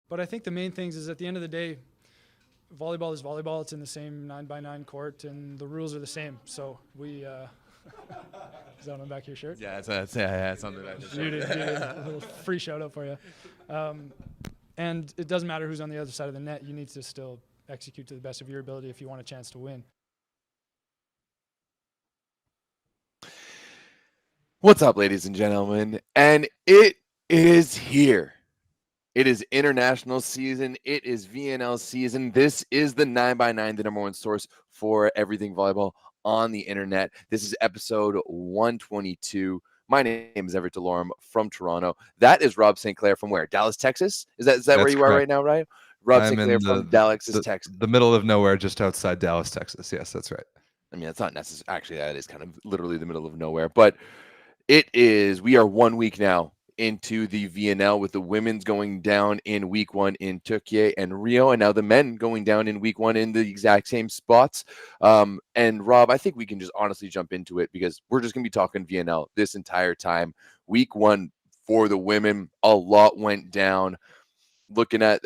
But I think the main things is at the end of the day, volleyball is volleyball. It's in the same 9x9 court, and the rules are the same. So we. Is that on the back of your shirt? Yeah, it's on the back of the Muted. A little free shout out for you. And it doesn't matter who's on the other side of the net. You need to still execute to the best of your ability if you want a chance to win. What's up, ladies and gentlemen? And it is here. It is international season. It is VNL season. This is the 9x9, the number one source for everything volleyball on the internet. This is episode 122. My name is Everett Delorme from Toronto. That is Rob St. Clair from where? Dallas, Texas? Is that where you correct. are right now, right? Rob I'm St. Clair in from Dallas, Texas. the middle of nowhere, just outside Dallas, Texas. Yes, that's right. I mean, it's not necessary. Actually, that is kind of literally the middle of nowhere. But we are 1 week now into the VNL with the women's going down in week one in Turkey and Rio, and now the men going down in week one in the exact same spots. And Rob, I think we can just honestly jump into it because we're just going to be talking VNL this entire time. Week one for the women, a lot went down. Looking at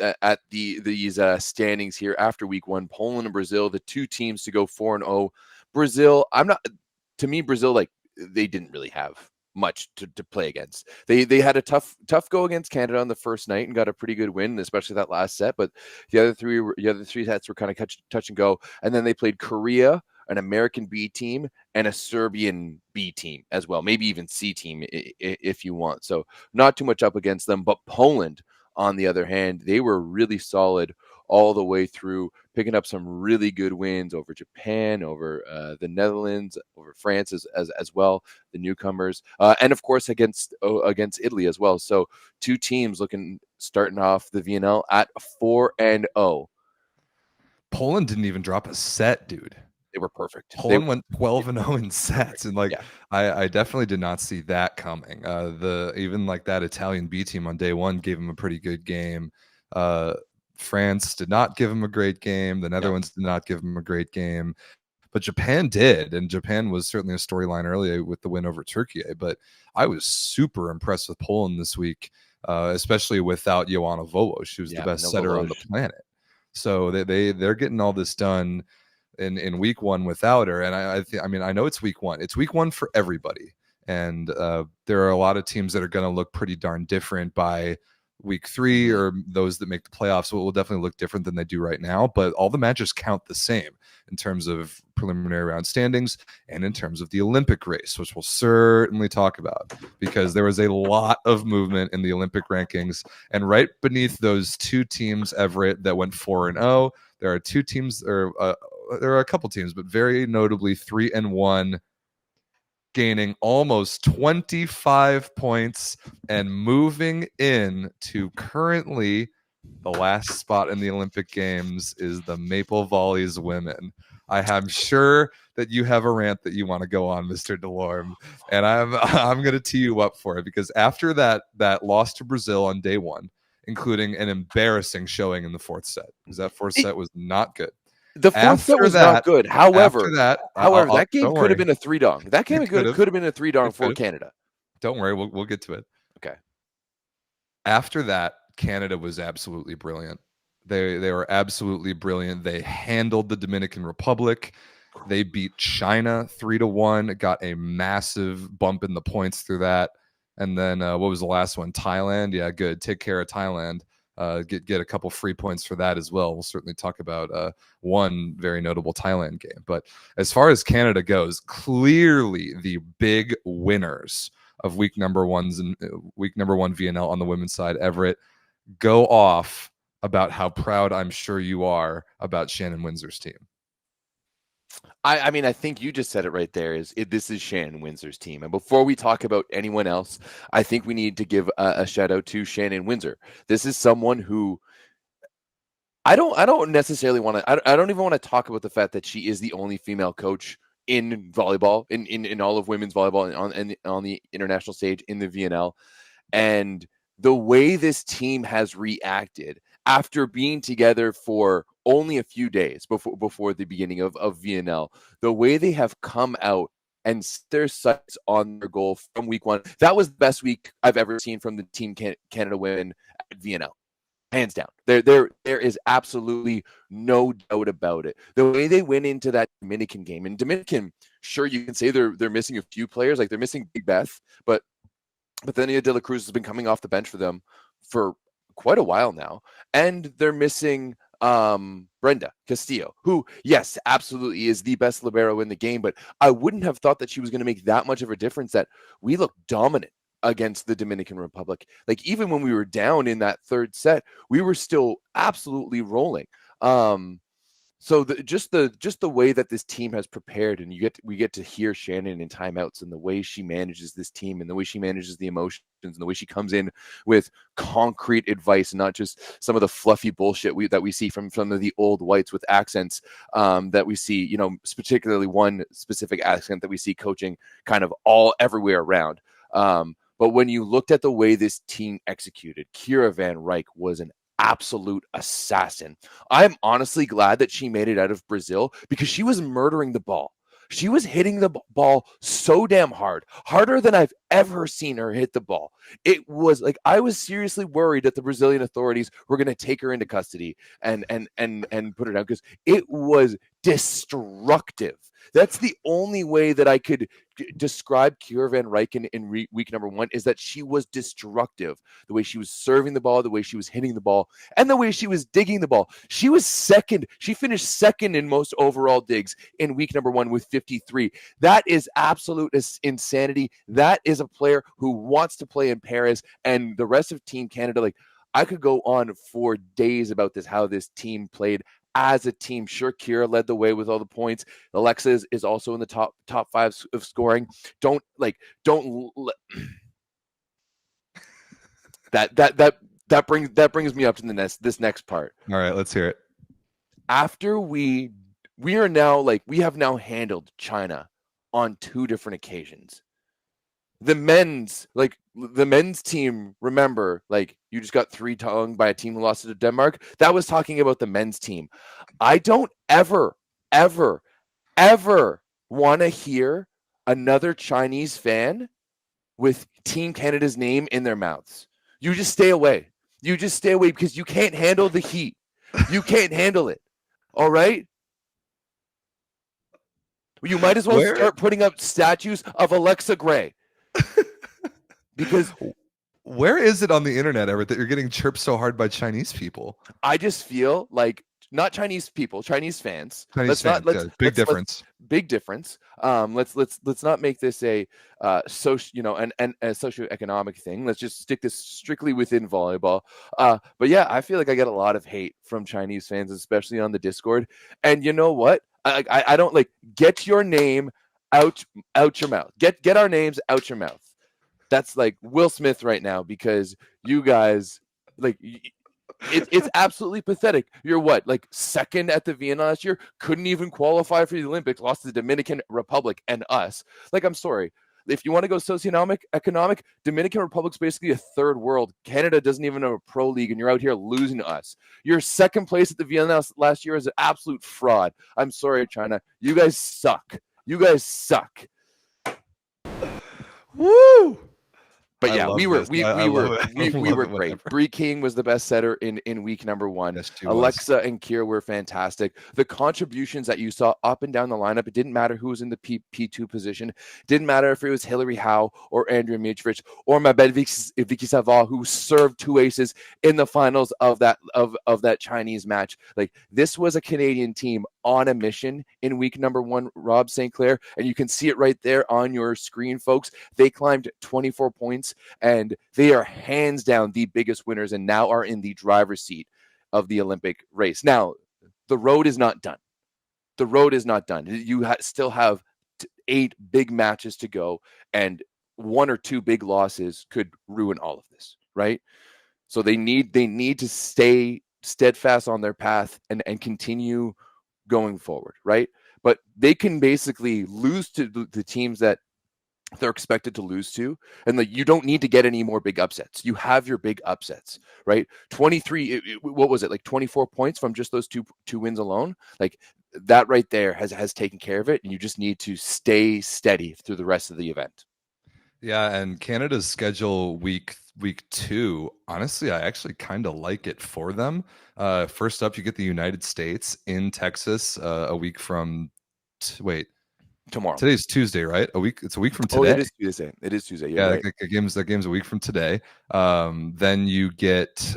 these standings here after week one, Poland and Brazil, the two teams to go 4-0. Brazil, to me, Brazil, like, they didn't really have much to play against. They had a tough go against Canada on the first night and got a pretty good win, especially that last set. But the other three sets were kind of touch and go. And then they played Korea, an American B team, and a Serbian B team as well, maybe even C team if you want. So not too much up against them. But Poland, on the other hand, they were really solid all the way through, picking up some really good wins over Japan, over the Netherlands, over France as well, the newcomers, and of course against Italy as well. So two teams starting off the VNL at 4-0. Poland didn't even drop a set, dude. They were perfect. Poland went 12-0 in sets, and Yeah. I definitely did not see that coming. Even like that Italian B team on day one gave them a pretty good game. France did not give him a great game. The Netherlands did not give him a great game, but Japan did, and Japan was certainly a storyline earlier with the win over Turkey. But I was super impressed with Poland this week, especially without Joanna Volo. She was the best setter on the planet. So they're getting all this done in week one without her. And I know it's week one. It's week one for everybody, and there are a lot of teams that are going to look pretty darn different by week three, or those that make the playoffs. So it will definitely look different than they do right now, but all the matches count the same in terms of preliminary round standings and in terms of the Olympic race, which we'll certainly talk about, because there was a lot of movement in the Olympic rankings. And right beneath those two teams, Everett, that went 4-0, there are two teams, or there are a couple teams, but very notably 3-1, gaining almost 25 points and moving in to currently the last spot in the Olympic Games is the Maple Volleys women. I am sure that you have a rant that you want to go on, Mr. Delorme, and I'm going to tee you up for it, because after that loss to Brazil on day one, including an embarrassing showing in the fourth set, because that fourth set was not good. The fourth set was not good. However, that game could have been a 3-dong. That game could have been a 3-dong for Canada. Don't worry, we'll get to it. Okay. After that, Canada was absolutely brilliant. They were absolutely brilliant. They handled the Dominican Republic. They beat China 3-1. Got a massive bump in the points through that. And then what was the last one? Thailand. Yeah, good. Take care of Thailand. Get a couple free points for that as well. We'll certainly talk about one very notable Thailand game. But as far as Canada goes, clearly the big winners of week number one VNL on the women's side, Everett, go off about how proud I'm sure you are about Shannon Windsor's team. I mean, I think you just said it right there. This is Shannon Windsor's team. And before we talk about anyone else, I think we need to give a shout out to Shannon Windsor. This is someone who I don't necessarily want to. I don't even want to talk about the fact that she is the only female coach in volleyball, in all of women's volleyball, on the international stage in the VNL, and the way this team has reacted after being together for only a few days before the beginning of VNL, the way they have come out and set their sights on their goal from week one. That was the best week I've ever seen from the Team Canada women at VNL. hands down. There is absolutely no doubt about it. The way they went into that Dominican game, and Dominican, sure, you can say they're missing a few players, like they're missing Big Beth, but Bethania De La Cruz has been coming off the bench for them for quite a while now, and they're missing Brenda Castillo, who, yes, absolutely is the best libero in the game, but I wouldn't have thought that she was going to make that much of a difference. That we look dominant against the Dominican Republic. Like, even when we were down in that third set, we were still absolutely rolling. So just the way that this team has prepared, and we get to hear Shannon in timeouts, and the way she manages this team, and the way she manages the emotions, and the way she comes in with concrete advice, and not just some of the fluffy bullshit that we see from some of the old whites with accents that we see, you know, particularly one specific accent that we see coaching kind of everywhere around. But when you looked at the way this team executed, Kira Van Ryk was an absolute assassin. I'm honestly glad that she made it out of Brazil, because she was murdering the ball. She was hitting the ball so damn hard, harder than I've ever seen her hit the ball. It was like, I was seriously worried that the Brazilian authorities were going to take her into custody and put her down, because it was destructive. That's the only way that I could describe Kira Van Ryk in week number 1, is that she was destructive. The way she was serving the ball, the way she was hitting the ball, and the way she was digging the ball. She was second. She finished second in most overall digs in week number 1 with 53. That is absolute insanity. That is a player who wants to play in Paris, and the rest of Team Canada. Like, I could go on for days about this, how this team played as a team. Sure, Kira led the way with all the points. Alexa is also in the top 5 of scoring. That brings me up to this next part. All right, let's hear it. After we have now handled China on 2 different occasions. The men's team, remember, like, you just got 3-tongued by a team who lost to Denmark. That was talking about the men's team. I don't ever want to hear another Chinese fan with Team Canada's name in their mouths. You just stay away. Because you can't handle the heat. You can't handle it. All right? You might as well start putting up statues of Alexa Gray. Because where is it on the internet, Everett, that you're getting chirped so hard by Chinese people? I just feel like, not Chinese people, Chinese fans. Big difference. Big difference. Let's not make this a socioeconomic thing. Let's just stick this strictly within volleyball. But yeah, I feel like I get a lot of hate from Chinese fans, especially on the Discord. And you know what? I don't like, get your name out your mouth. Get our names out your mouth. That's like Will Smith right now, because you guys, like, it's absolutely pathetic. You're what, like, second at the VNL last year, couldn't even qualify for the Olympics, lost to the Dominican Republic and us. Like, I'm sorry. If you want to go economic, Dominican Republic's basically a third world. Canada doesn't even have a pro league, and you're out here losing to us. Your second place at the VNL last year is an absolute fraud. I'm sorry, China. You guys suck. Woo! But yeah, we were great. great. Bree King was the best setter in week number 1. Yes, Alexa and Kira were fantastic. The contributions that you saw up and down the lineup, it didn't matter who was in the P2 position. It didn't matter if it was Hillary Howe or Andrea Mitrovic or my bad Vicky Savard, who served 2 aces in the finals of that Chinese match. Like, this was a Canadian team on a mission in week number 1, Rob St. Clair, and you can see it right there on your screen, folks. They climbed 24 points, and they are hands down the biggest winners, and now are in the driver's seat of the Olympic race. Now, the road is not done. You still have 8 big matches to go, and 1 or 2 big losses could ruin all of this, right? So they need to stay steadfast on their path and continue going forward, right? But they can basically lose to the teams that they're expected to lose to, and like, you don't need to get any more big upsets. You have your big upsets, right? 23, what was it, like 24 points from just those two wins alone? Like, that right there has taken care of it, and you just need to stay steady through the rest of the event. Yeah, and Canada's schedule week week 2, honestly, I actually kind of like it for them. First up, you get the United States in Texas a week from. Wait, tomorrow. today's Tuesday, right? It's a week from Oh, today. it is Tuesday. It is Tuesday. You're Yeah, right. that game's a week from today. Then you get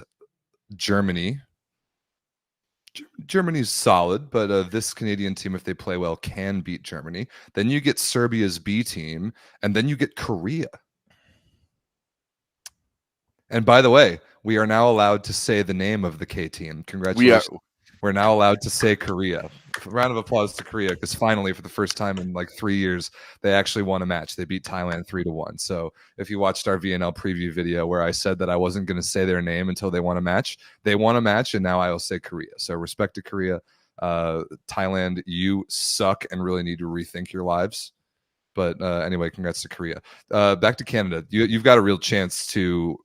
Germany. Germany's solid, but this Canadian team, if they play well, can beat Germany. Then you get Serbia's B team, and then you get Korea. And by the way, we are now allowed to say the name of the K team. Congratulations. We're now allowed to say Korea. A round of applause to Korea, because finally, for the first time in like 3 years, they actually won a match. They beat Thailand 3-1. So if you watched our VNL preview video where I said that I wasn't going to say their name until they won a match, they won a match, and now I will say Korea. So respect to Korea. Thailand, you suck and really need to rethink your lives. But anyway, congrats to Korea. Back to Canada. You've got a real chance to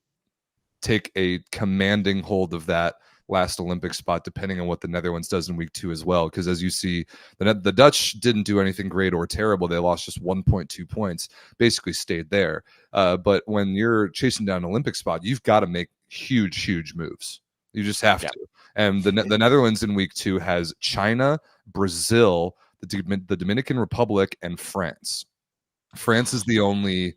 take a commanding hold of that last Olympic spot, depending on what the Netherlands does in week 2 as well. Because as you see, the Dutch didn't do anything great or terrible. They lost just 1.2 points, basically stayed there. But when you're chasing down an Olympic spot, you've got to make huge moves. You just have to. And the Netherlands in week 2 has China, Brazil, the Dominican Republic, and France. France is the only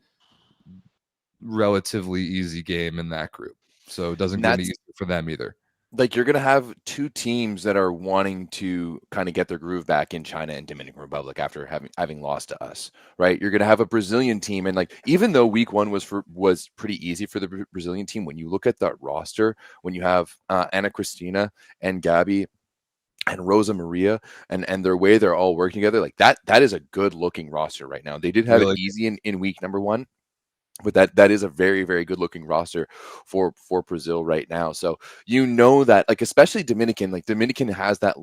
relatively easy game in that group. So it doesn't get any easier for them either. Like, you're going to have 2 teams that are wanting to kind of get their groove back in China and Dominican Republic after having lost to us, right? You're going to have a Brazilian team. And like, even though week 1 was pretty easy for the Brazilian team, when you look at that roster, when you have Ana Cristina and Gabby and Rosa Maria and their way they're all working together, like that is a good looking roster right now. They did have it easy in week number 1. But that is a very, very good looking roster for Brazil right now. So you know that, like, especially Dominican has that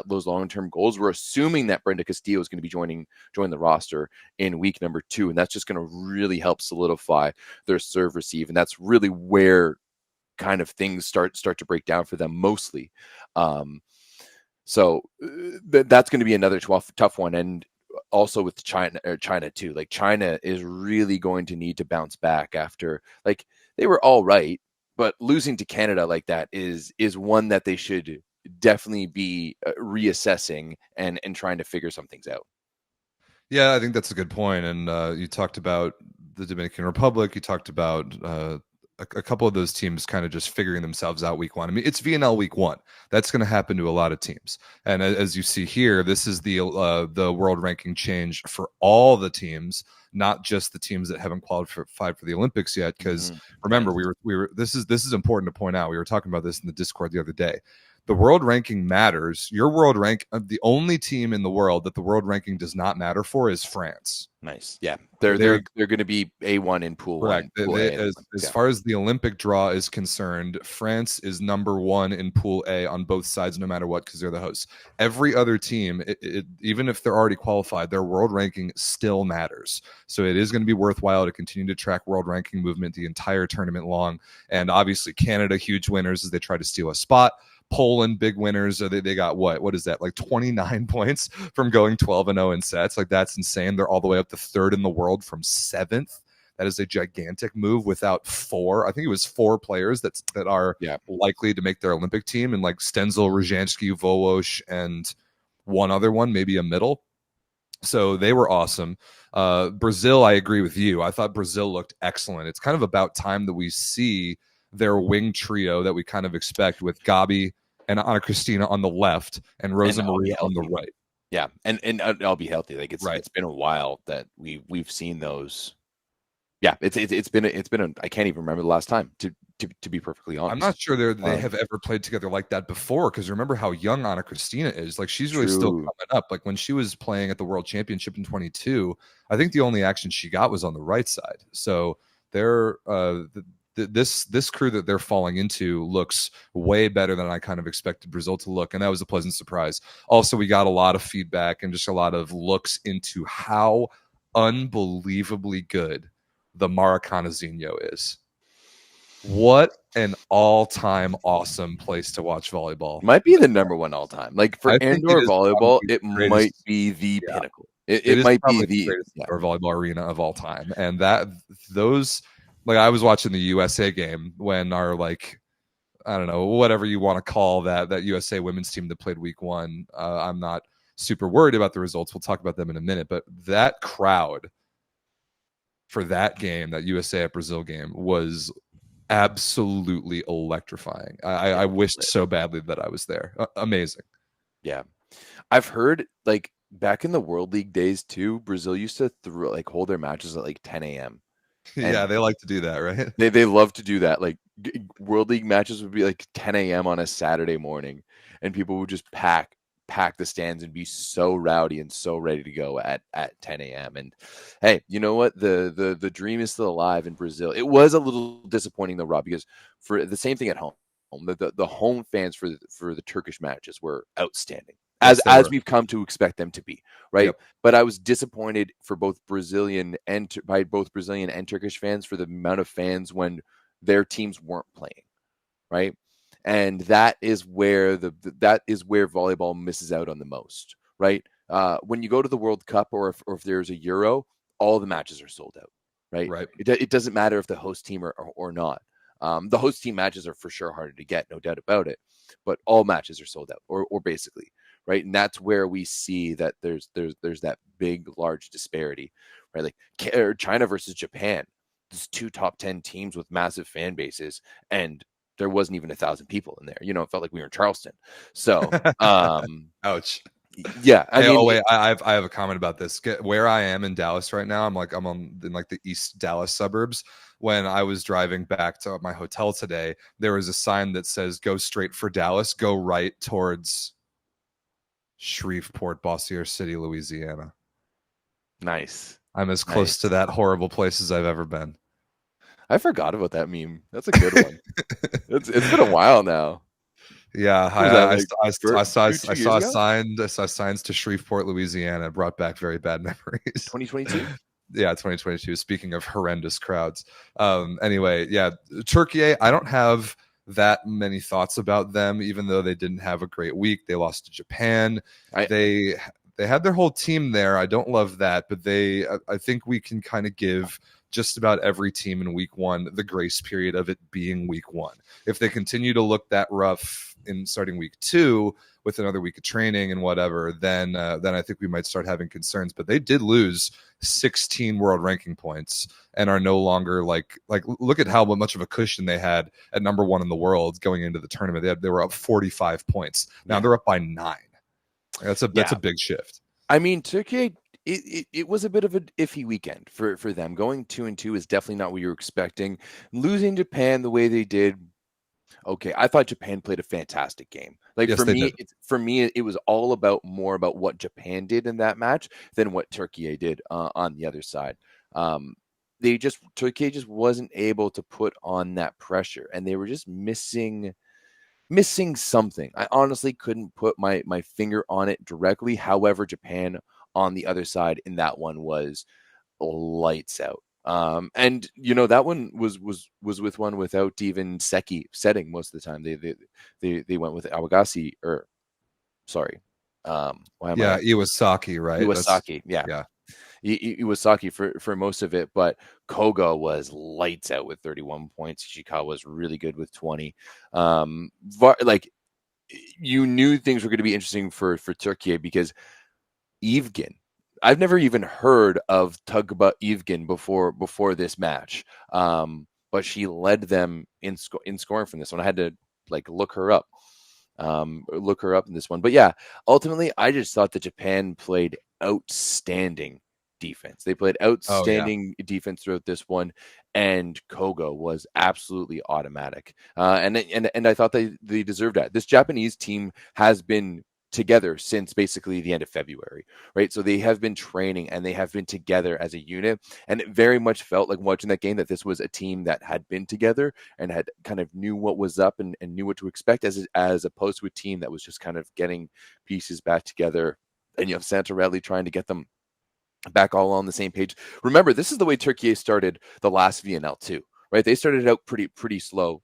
those long-term goals. We're assuming that Brenda Castillo is going to be join the roster in week number 2, and that's just going to really help solidify their serve receive, and that's really where kind of things start to break down for them mostly. So that's going to be another tough one. And also with China too, like China is really going to need to bounce back after, like, they were all right, but losing to Canada like that is one that they should definitely be reassessing and trying to figure some things out. Yeah, I think that's a good point. And you talked about the Dominican Republic. You talked about a couple of those teams kind of just figuring themselves out week 1. I mean, it's VNL week 1. That's going to happen to a lot of teams. And as you see here, this is the world ranking change for all the teams, not just the teams that haven't qualified for the Olympics yet. Because remember, we were this is important to point out. We were talking about this in the Discord the other day. The world ranking matters. Your world rank, the only team in the world that the world ranking does not matter for is France. Nice. Yeah. They're going to be A1 in pool 1. As far as the Olympic draw is concerned, France is number 1 in pool A on both sides, no matter what, because they're the hosts. Every other team, even if they're already qualified, their world ranking still matters. So it is going to be worthwhile to continue to track world ranking movement the entire tournament long. And obviously Canada, huge winners as they try to steal a spot. Poland, big winners. They got what is that, like 29 points from going 12-0 in sets? Like, that's insane. They're all the way up to 3rd in the world from 7th. That is a gigantic move without 4. I think it was 4 players that are likely to make their Olympic team, and like Stenzel, Rozhansky, Volosh, and one other one, maybe a middle. So they were awesome. Brazil, I agree with you. I thought Brazil looked excellent. It's kind of about time that we see their wing trio that we kind of expect, with Gabi and Ana Cristina on the left and Rosa Maria on the right. Yeah, and I'll be healthy. Like, it's been a while that we've seen those. Yeah, it's been I can't even remember the last time, to be perfectly honest. I'm not sure they have ever played together like that before, because remember how young Ana Cristina is. Like, she's really still coming up. Like, when she was playing at the World Championship in 22, I think the only action she got was on the right side. So they're this crew that they're falling into looks way better than I kind of expected Brazil to look, and that was a pleasant surprise. Also, we got a lot of feedback and just a lot of looks into how unbelievably good the Maracanazinho is. What an all-time awesome place to watch volleyball. Might be the number 1 all-time. Like, for indoor volleyball, it might be the pinnacle. It might be the greatest indoor volleyball arena of all time. And those like I was watching the USA game when our like I don't know, whatever you want to call that USA women's team that played week one. I'm not super worried about the results. We'll talk about them in a minute, but that crowd for that game, that USA at Brazil game, was absolutely electrifying. I wished so badly that I was there. Amazing. Yeah. I've heard like back in the World League days too, Brazil used to hold their matches at like 10 a.m. Yeah, they like to do that, right? They love to do that. Like World League matches would be like 10 a.m. on a Saturday morning, and people would just pack the stands and be so rowdy and so ready to go at 10 a.m. And hey, you know what? The dream is still alive in Brazil. It was a little disappointing though, Rob, because for the same thing at home, the home fans for the Turkish matches were outstanding. Yes, As we've come to expect them to be, right? Yep. But I was disappointed for both Brazilian and Turkish fans for the amount of fans when their teams weren't playing, right? And that is where that is where volleyball misses out on the most, right? When you go to the World Cup or if there's a Euro, all the matches are sold out, right? Right. It doesn't matter if the host team or not. The host team matches are for sure harder to get, no doubt about it. But all matches are sold out, or basically, right? And that's where we see that there's that big, large disparity, right? Like China versus Japan, there's two top 10 teams with massive fan bases, and there wasn't even 1,000 people in there. You know, it felt like we were in Charleston. So, ouch. Yeah, I mean, wait, I have a comment about this. Where I am in Dallas right now, I'm in like the East Dallas suburbs. When I was driving back to my hotel today, there was a sign that says "Go straight for Dallas, go right towards Shreveport, Bossier City, Louisiana." Nice. I'm as close Nice. to that horrible place as I've ever been. I forgot about that meme. That's a good one. It's been a while now. Yeah, Two I saw years ago? signs to Shreveport, Louisiana. It brought back very bad memories. 2022? Yeah, 2022. Speaking of horrendous crowds. Anyway, yeah, Turkey, I don't have that many thoughts about them, even though they didn't have a great week. They lost to Japan. They had their whole team there. I don't love that, but I think we can kind of give just about every team in week one the grace period of it being week one. If they continue to look that rough in starting week two with another week of training and whatever, then I think we might start having concerns. But they did lose 16 world ranking points and are no longer like look at how much of a cushion they had at number one in the world going into the tournament. They were up 45 points. Now they're up by 9. That's a big shift. I mean, Turkey, it was a bit of an iffy weekend for them. Going 2-2 is definitely not what you were expecting. Losing Japan the way they did, okay. I thought Japan played a fantastic game. Like Yes, for me, it was all more about what Japan did in that match than what Turkey did on the other side. Turkey just wasn't able to put on that pressure, and they were just missing something. I honestly couldn't put my finger on it directly. However, Japan on the other side in that one was lights out. And you know, that one was with one without even Seki setting most of the time. They went with Awagasi, or sorry. Iwasaki, right? Iwasaki, yeah. Iwasaki for most of it, but Koga was lights out with 31 points. Ishikawa was really good with 20. Like, you knew things were going to be interesting for Turkey because Evgen, I've never even heard of Tugba Evgen before this match, but she led them in scoring from this one. I had to look her up in this one. But yeah, ultimately, I just thought that Japan played outstanding defense. They played outstanding defense throughout this one, and Koga was absolutely automatic. And I thought they deserved that. This Japanese team has been together since basically the end of February, right? So they have been training and they have been together as a unit, and it very much felt like watching that game that this was a team that had been together and had kind of knew what was up and knew what to expect, as opposed to a team that was just kind of getting pieces back together. And you have Santarelli trying to get them back all on the same page. Remember, this is the way Turkey started the last VNL too, right? They started out pretty slow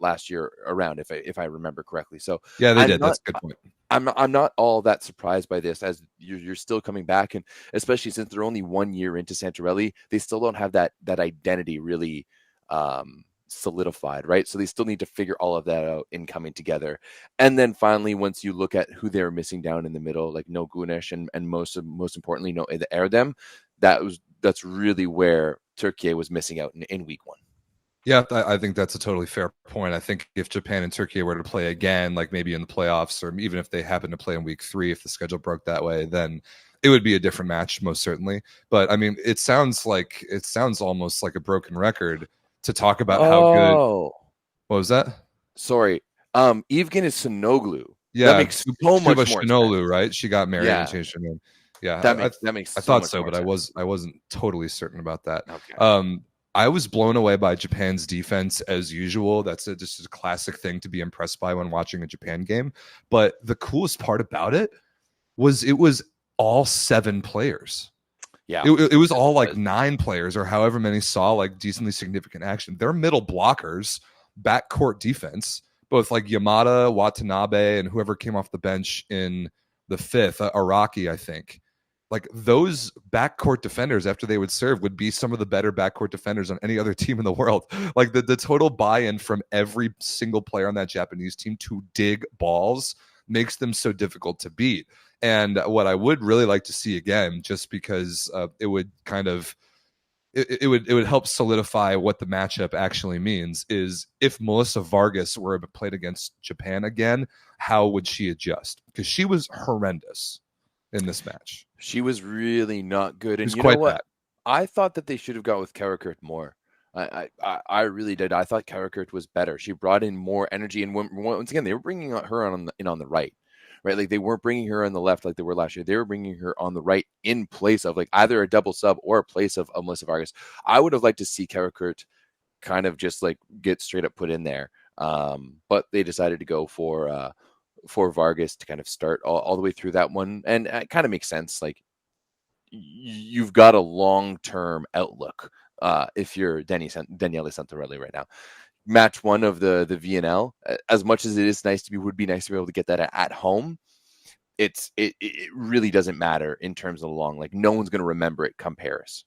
last year around, if I remember correctly. So yeah, they did. That's a good point. I'm not all that surprised by this, as you're still coming back, and especially since they're only 1 year into Santarelli, they still don't have that identity really solidified, right? So they still need to figure all of that out in coming together. And then finally, once you look at who they're missing down in the middle, like No Gunesh and most importantly No Erdem, that's really where Turkey was missing out in week one. Yeah, I think that's a totally fair point. I think if Japan and Turkey were to play again, like maybe in the playoffs, or even if they happen to play in week 3, if the schedule broke that way, then it would be a different match, most certainly. But I mean, it sounds almost like a broken record to talk about how good. What was that? Sorry. Evgen is Sinoglu. Yeah, that makes so much more Shinolu, sense. right? She got married and changed her name. Yeah, that makes. I so thought much so, more but sense. I wasn't totally certain about that. Okay. I was blown away by Japan's defense as usual. That's just a classic thing to be impressed by when watching a Japan game. But the coolest part about it was all 7 players. Yeah, it was all like 9 players or however many saw like decently significant action. They're middle blockers, backcourt defense, both like Yamada, Watanabe, and whoever came off the bench in the 5th, Araki, I think. Like those backcourt defenders, after they would serve, would be some of the better backcourt defenders on any other team in the world. Like the total buy-in from every single player on that Japanese team to dig balls makes them so difficult to beat. And what I would really like to see again, just because it would kind of it would help solidify what the matchup actually means, is if Melissa Vargas were played against Japan again, how would she adjust? Because she was horrendous in this match. She was really not good, and you know what? Bad. I thought that they should have gone with Karakurt more. I really did. I thought Karakurt was better. She brought in more energy, and once again, they were bringing her on the right. Right, like they weren't bringing her on the left like they were last year. They were bringing her on the right in place of like either a double sub or a place of Melissa Vargas. I would have liked to see Karakurt kind of just like get straight up put in there, but they decided to go for Vargas to kind of start all the way through that one, and it kind of makes sense. Like you've got a long-term outlook if you're Daniele Santarelli right now. Match 1 of the VNL, as much as it is would be nice to be able to get that at home. It really doesn't matter in terms of the long. Like no one's going to remember it come Paris.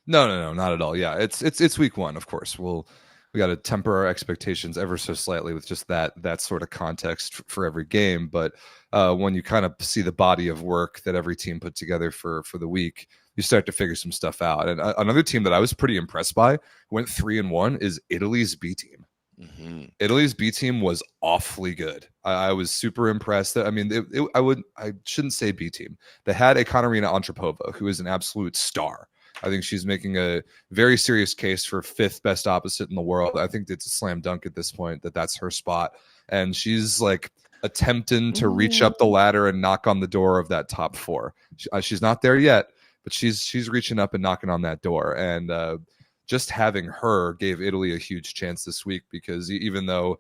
No, not at all. Yeah, it's week 1, of course. We got to temper our expectations ever so slightly with just that sort of context for every game. But when you kind of see the body of work that every team put together for the week, you start to figure some stuff out. And another team that I was pretty impressed by, went 3-1, is Italy's B team. Mm-hmm. Italy's B team was awfully good. I was super impressed. I mean, I shouldn't say B team. They had a Katarina Antropova, who is an absolute star. I think she's making a very serious case for 5th best opposite in the world. I think it's a slam dunk at this point that's her spot. And she's like attempting to reach up the ladder and knock on the door of that top 4. She's not there yet, but she's reaching up and knocking on that door. And just having her gave Italy a huge chance this week, because even though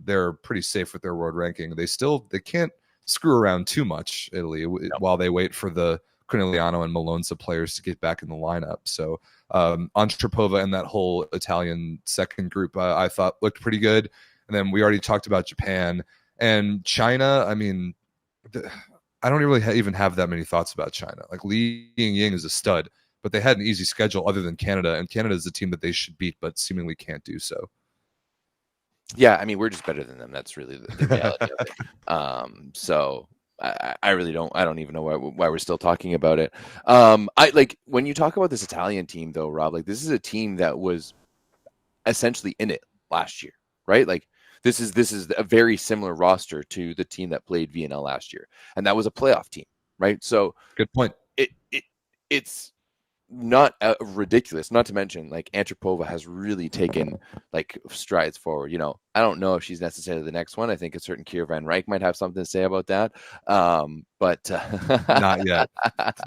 they're pretty safe with their world ranking, they can't screw around too much, Italy, while they wait for the Corneliano and Malonza players to get back in the lineup. So Antropova and that whole Italian second group, I thought looked pretty good. And then we already talked about Japan and China. I mean, I don't really even have that many thoughts about China. Like Li Yingying is a stud, but they had an easy schedule other than Canada, and Canada is a team that they should beat, but seemingly can't do so. Yeah, I mean, we're just better than them. That's really the reality of it. So I really don't. I don't even know why we're still talking about it. I like when you talk about this Italian team, though, Rob. Like this is a team that was essentially in it last year, right? Like this is a very similar roster to the team that played VNL last year, and that was a playoff team, right? So good point. It's not ridiculous. Not to mention, like Antropova has really taken like strides forward. You know, I don't know if she's necessarily the next one. I think a certain Kier Van Rijk might have something to say about that. But not yet.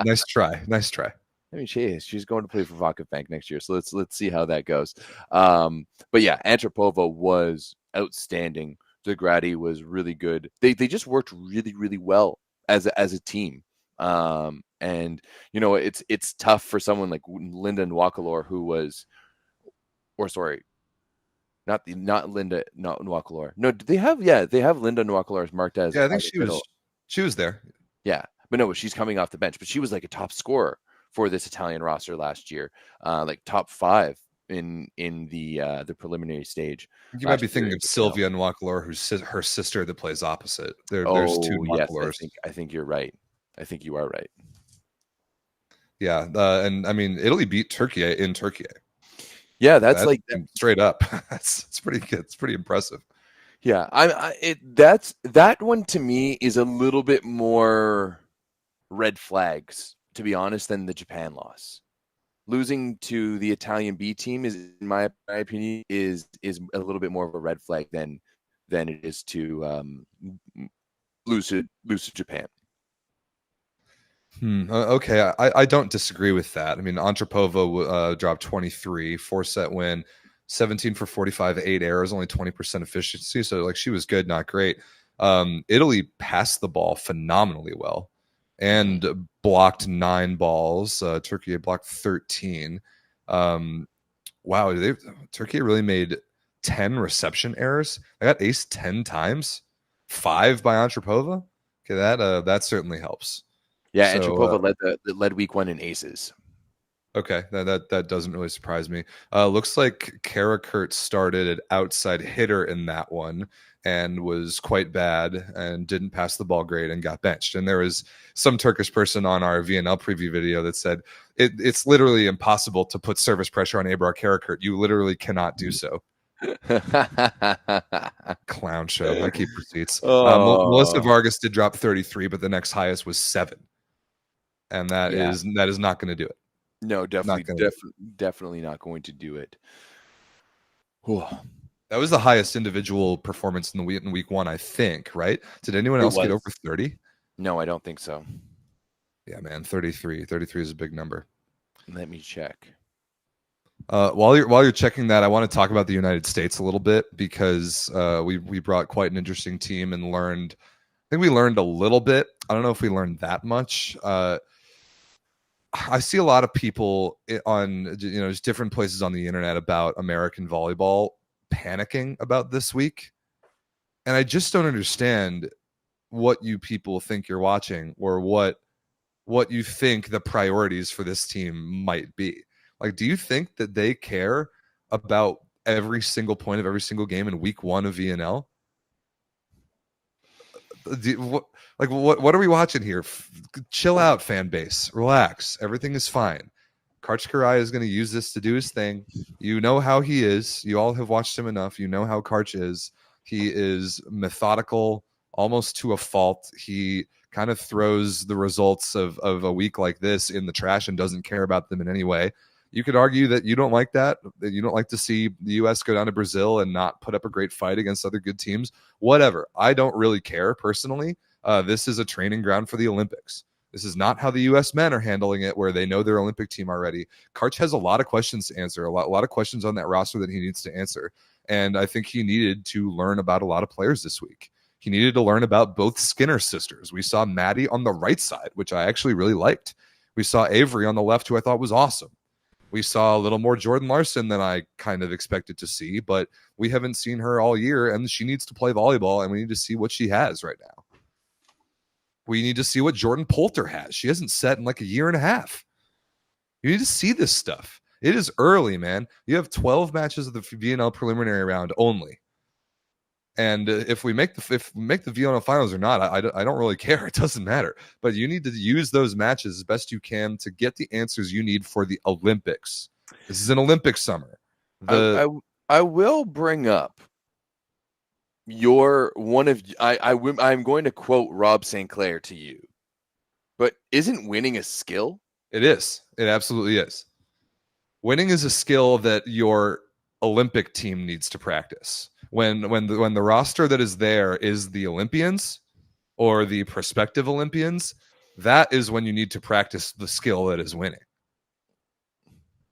Nice try. I mean, she's going to play for Vakifbank next year, so let's see how that goes. But yeah, Antropova was outstanding. Degrati was really good. They just worked really, really well as a team. And you know, it's tough for someone like Linda Nwakalor, who was, or sorry, not Linda, not Nwakalor. No, they have Linda Nwakalor marked as. Yeah, I think she was. She was there. Yeah, but no, she's coming off the bench. But she was like a top scorer for this Italian roster last year, like top 5 in the preliminary stage. You might be last year thinking in of VNL. Sylvia Nwakalour, who's her sister that plays opposite. There's two Oh yes, Nwakalours. I think you're right. I think you are right. Yeah, and I mean Italy beat Turkey in Turkey. Yeah, that's like straight up. It's pretty good. It's pretty impressive. Yeah, that one to me is a little bit more red flags, to be honest, than the Japan loss. Losing to the Italian B team is, in my opinion, is a little bit more of a red flag than it is to lose to Japan. Okay, I don't disagree with that. I mean, Antropova dropped 23, 4-set win, 17 for 45, 8 errors, only 20% efficiency. So like she was good, not great. Italy passed the ball phenomenally well and blocked 9 balls. Turkey blocked 13. Wow, Turkey really made 10 reception errors. I got ace 10 times, 5 by Antropova. Okay, that certainly helps. Yeah, and Antropova led week 1 in aces. Okay, that doesn't really surprise me. Looks like Kara Kurt started an outside hitter in that one and was quite bad and didn't pass the ball great and got benched. And there was some Turkish person on our VNL preview video that said it's literally impossible to put service pressure on Ebrar Kara Kurt. You literally cannot do so. Clown show. I keep receipts. Melissa Vargas did drop 33, but the next highest was 7. And that is not going to do it. No, definitely not going to do it. That was the highest individual performance in week 1, I think, right? Did anyone else get over 30? No, I don't think so. Yeah, man, 33. 33 is a big number. Let me check. While you're checking that, I want to talk about the United States a little bit because we brought quite an interesting team and learned. I think we learned a little bit. I don't know if we learned that much. I see a lot of people on just different places on the internet about American volleyball panicking about this week, and I just don't understand what you people think you're watching or what you think the priorities for this team might be. Like, do you think that they care about every single point of every single game in week 1 of VNL? What are we watching here? Chill out, fan base. Relax. Everything is fine. Karch Karai is going to use this to do his thing. You know how he is. You all have watched him enough. You know how Karch is. He is methodical, almost to a fault. He kind of throws the results of a week like this in the trash and doesn't care about them in any way. You could argue that you don't like that you don't like to see the U.S. go down to Brazil and not put up a great fight against other good teams. Whatever. I don't really care personally. This is a training ground for the Olympics. This is not how the U.S. men are handling it, where they know their Olympic team already. Karch has a lot of questions to answer, a lot of questions on that roster that he needs to answer. And I think he needed to learn about a lot of players this week. He needed to learn about both Skinner sisters. We saw Maddie on the right side, which I actually really liked. We saw Avery on the left, who I thought was awesome. We saw a little more Jordan Larson than I kind of expected to see, but we haven't seen her all year, and she needs to play volleyball, and we need to see what she has right now. We need to see what Jordan Poulter has. She hasn't set in like a year and a half. You need to see this stuff. It is early, man. You have 12 matches of the VNL preliminary round only. And if we make the VNL finals or not, I don't really care. It doesn't matter. But you need to use those matches as best you can to get the answers you need for the Olympics. This is an Olympic summer. I will bring up I'm going to quote Rob St. Clair to you. But isn't winning a skill? It is. It absolutely is. Winning is a skill that your Olympic team needs to practice. When the roster that is there is the Olympians or the prospective Olympians, that is when you need to practice the skill that is winning.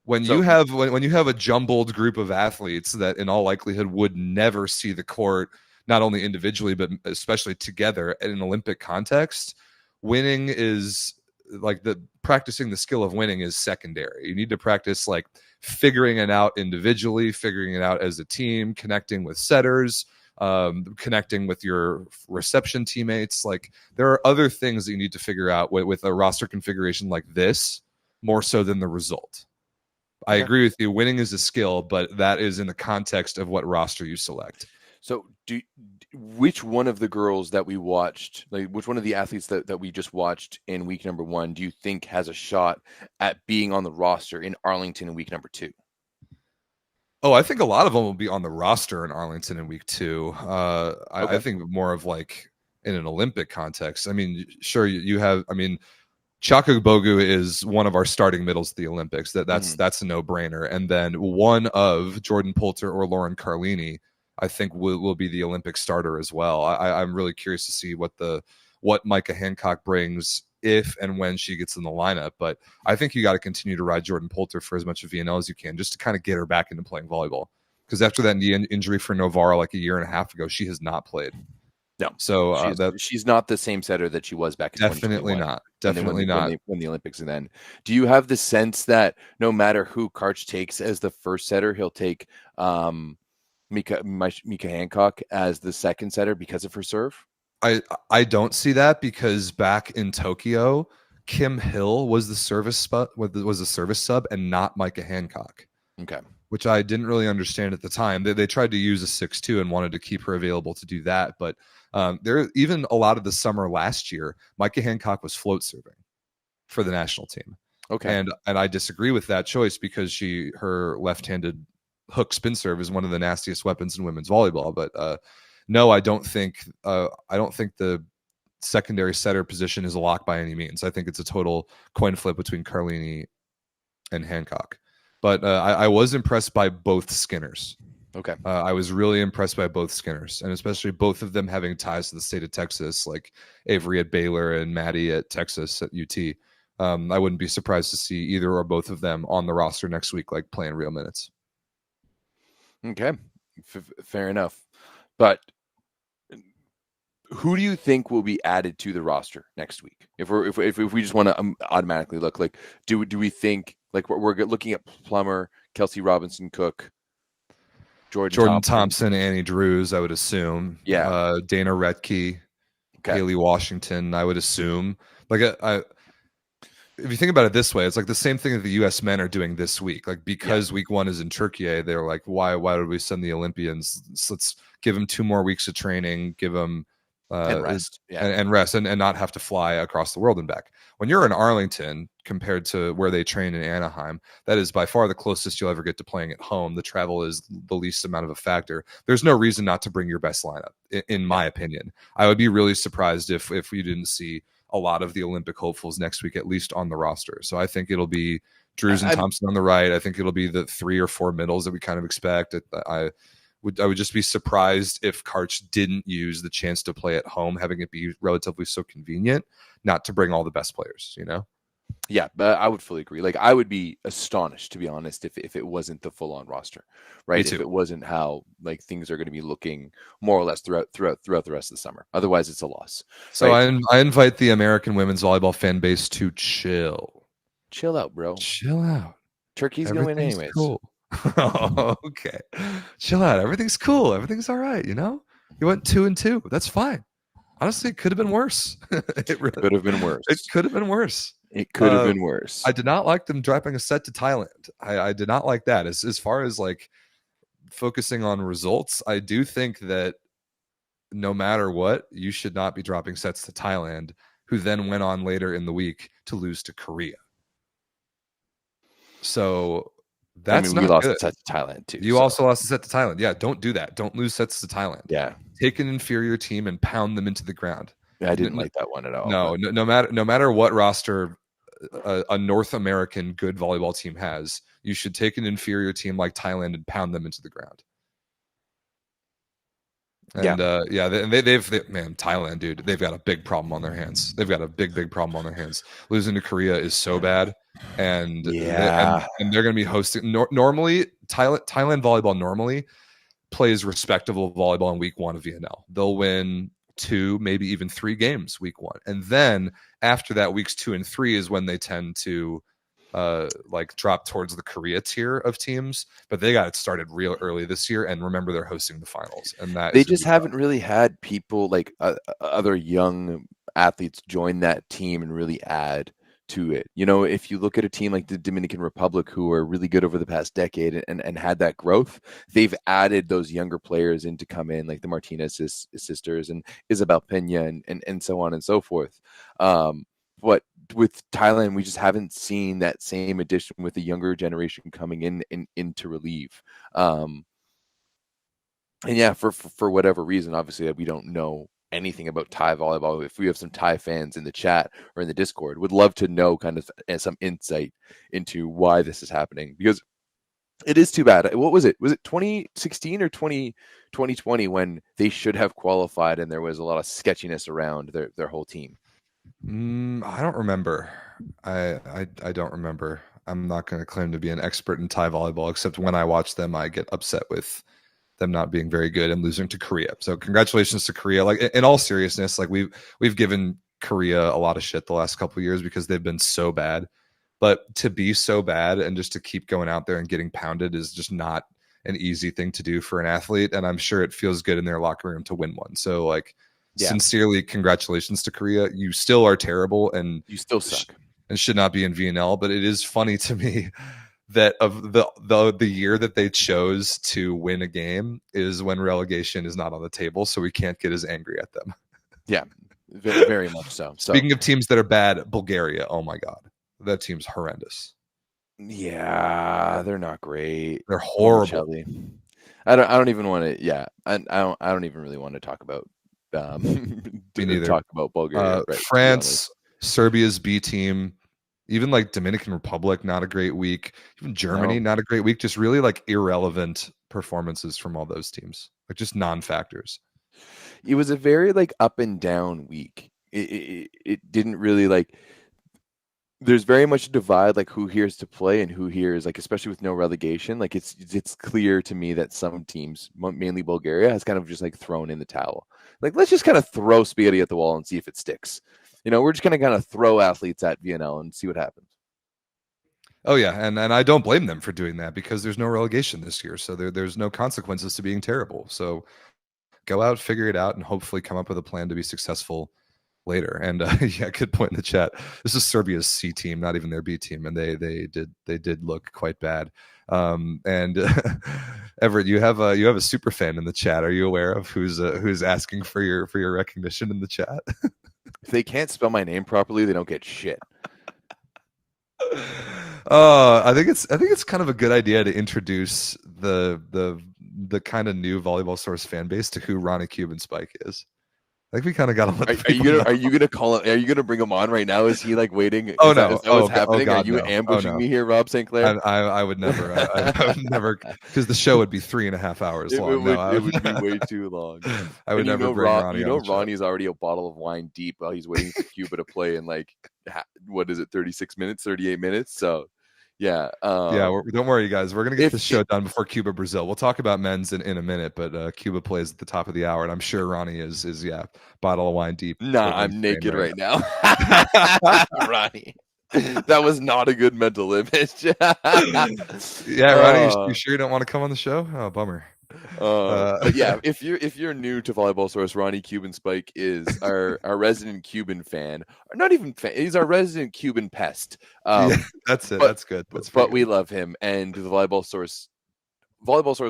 When you have a jumbled group of athletes that in all likelihood would never see the court, not only individually but especially together in an Olympic context, winning is like practicing the skill of winning is secondary. You need to practice like figuring it out individually, figuring it out as a team, connecting with setters, connecting with your reception teammates. Like, there are other things that you need to figure out with a roster configuration like this, more so than the result. I agree with you. Winning is a skill, but that is in the context of what roster you select. So which one of the girls that we watched, like which one of the athletes that we just watched in week number 1, do you think has a shot at being on the roster in Arlington in week number 2? Oh, I think a lot of them will be on the roster in Arlington in week 2. I think more of like in an Olympic context. I mean, sure, you have, I mean, Chaka Bogu is one of our starting middles at the Olympics. That's a no-brainer. And then one of Jordan Poulter or Lauren Carlini, I think will be the Olympic starter as well. I'm really curious to see what Micah Hancock brings if and when she gets in the lineup. But I think you got to continue to ride Jordan Poulter for as much of VNL as you can, just to kind of get her back into playing volleyball. Because after that knee injury for Novara like a year and a half ago, she has not played. No, so she's not the same setter that she was back in 2021. Definitely not. When the Olympics. And then, do you have the sense that no matter who Karch takes as the first setter, he'll take Mika Hancock as the second setter because of her serve? I don't see that, because back in Tokyo, Kim Hill was the service sub and not Micah Hancock. Okay. Which I didn't really understand at the time. They tried to use a 6-2 and wanted to keep her available to do that. But there, even a lot of the summer last year, Micah Hancock was float serving for the national team. Okay. And I disagree with that choice, because her left-handed hook spin serve is one of the nastiest weapons in women's volleyball. But no, I don't think the secondary setter position is a lock by any means. I think it's a total coin flip between Carlini and Hancock. But I was impressed by both Skinners. Okay. I was really impressed by both Skinners, and especially both of them having ties to the state of Texas, like Avery at Baylor and Maddie at Texas at UT. I wouldn't be surprised to see either or both of them on the roster next week, like playing real minutes. Okay. Fair enough. But who do you think will be added to the roster next week? If we just want to automatically look, like, do we think, like, we're looking at Plummer, Kelsey Robinson Cook, Jordan Thompson, Annie Drews, I would assume. Yeah. Dana Retke, Haley Washington, I would assume. Like, if you think about it this way, it's like the same thing that the U.S. men are doing this week. Like, because week 1 is in Turkey, they're like, why did we send the Olympians? Let's give them 2 more weeks of training, give them and rest, and rest, and not have to fly across the world and back. When you're in Arlington, compared to where they train in Anaheim, that is by far the closest you'll ever get to playing at home. The travel is the least amount of a factor. There's no reason not to bring your best lineup, in my opinion. I would be really surprised if we didn't see a lot of the Olympic hopefuls next week, at least on the roster. So I think it'll be Drews and Thompson on the right. I think it'll be the 3 or 4 middles that we kind of expect. I would just be surprised if Karch didn't use the chance to play at home, having it be relatively so convenient, not to bring all the best players, you know? Yeah, but I would fully agree. Like, I would be astonished, to be honest, if it wasn't the full-on roster, right? If it wasn't how, like, things are going to be looking more or less throughout the rest of the summer. Otherwise, it's a loss. So right? I invite the American women's volleyball fan base to chill. Chill out, bro. Chill out. Turkey's going to win anyways. Cool. Okay. Chill out. Everything's cool. Everything's all right, you know? You went 2-2. That's fine. Honestly, it could have been worse. It really could have been worse. It could have been worse. It could have been worse. I did not like them dropping a set to Thailand. I did not like that. As far as like focusing on results, I do think that no matter what, you should not be dropping sets to Thailand, who then went on later in the week to lose to Korea. So that's we lost a set to Thailand too. You also lost a set to Thailand. Yeah, don't do that. Don't lose sets to Thailand. Yeah. Take an inferior team and pound them into the ground. Yeah, I didn't like that one at all. No matter what roster a North American good volleyball team has, you should take an inferior team like Thailand and pound them into the ground. And Thailand, dude, they've got a big problem on their hands. They've got a big problem on their hands. Losing to Korea is so bad, and they're going to be hosting. Normally, Thailand volleyball normally plays respectable volleyball in week 1 of VNL. They'll win 2, maybe even 3 games week 1, and then after that, weeks 2 and 3 is when they tend to like drop towards the Korea tier of teams, but they got it started real early this year. And remember, they're hosting the finals, and that They is gonna just be haven't really had people like other young athletes join that team and really add to it. You know, if you look at a team like the Dominican Republic, who are really good over the past decade and had that growth, they've added those younger players in to come in, like the Martinez sisters and Isabel Pena and so on and so forth. But with Thailand, we just haven't seen that same addition with the younger generation coming in to relieve. And yeah, for whatever reason, obviously we don't know anything about Thai volleyball. If we have some Thai fans in the chat or in the Discord, would love to know kind of some insight into why this is happening, because it is too bad. What was it? Was it 2016 or 2020 when they should have qualified and there was a lot of sketchiness around their whole team? I don't remember. I don't remember. I'm not going to claim to be an expert in Thai volleyball, except when I watch them, I get upset with them not being very good and losing to Korea. So congratulations to Korea. Like, in all seriousness, like we've given Korea a lot of shit the last couple of years because they've been so bad. But to be so bad and just to keep going out there and getting pounded is just not an easy thing to do for an athlete. And I'm sure it feels good in their locker room to win one. So like, sincerely, congratulations to Korea. You still are terrible and you still suck and should not be in VNL. But it is funny to me that of the year that they chose to win a game is when relegation is not on the table, so we can't get as angry at them. Yeah, very, very much so. Speaking of teams that are bad, Bulgaria, oh my god, that team's horrendous. Yeah, they're not great. They're horrible. I don't even want to. Yeah, I don't even really want to talk about talk about Bulgaria. Right, France, Serbia's B team. Even like Dominican Republic, not a great week. Even Germany, not a great week. Just really like irrelevant performances from all those teams, like just non-factors. It was a very like up and down week. It didn't really like. There's very much a divide, like who hears to play and who hears, like especially with no relegation. Like it's clear to me that some teams, mainly Bulgaria, has kind of just like thrown in the towel. Like let's just kind of throw spaghetti at the wall and see if it sticks. You know, we're just going to kind of throw athletes at VNL and see what happens. Oh, yeah. And I don't blame them for doing that because there's no relegation this year. So there's no consequences to being terrible. So go out, figure it out, and hopefully come up with a plan to be successful later. And yeah, good point in the chat. This is Serbia's C team, not even their B team. And they did look quite bad. And Everett, you have a super fan in the chat. Are you aware of who's asking for your recognition in the chat? If they can't spell my name properly, they don't get shit. I think it's kind of a good idea to introduce the kind of new Volleyball Source fan base to who Ronnie Cuban Spike is. I think we kind of got to let. Are you gonna call it? Are you gonna bring him on right now? Is he like waiting? Oh is no! That what's happening? God, are you ambushing me here, Rob St. Clair? I would never. I would never, because the show would be 3.5 hours long. It would be way too long. I would never bring Ronnie. Ronnie's already a bottle of wine deep while he's waiting for Cuba to play in like what is it, 36 minutes, 38 minutes? So. Yeah. Don't worry, guys. We're gonna get this show done before Cuba Brazil. We'll talk about men's in a minute, but Cuba plays at the top of the hour, and I'm sure Ronnie is bottle of wine deep. Nah, I'm naked right now. Ronnie, that was not a good mental image. Yeah, Ronnie, you sure you don't want to come on the show? Oh, bummer. But yeah, if you're new to Volleyball Source, Ronnie Cuban Spike is our resident Cuban fan. Not even fan, he's our resident Cuban pest. Yeah, that's it. That's good. But we love him, and the Volleyball Source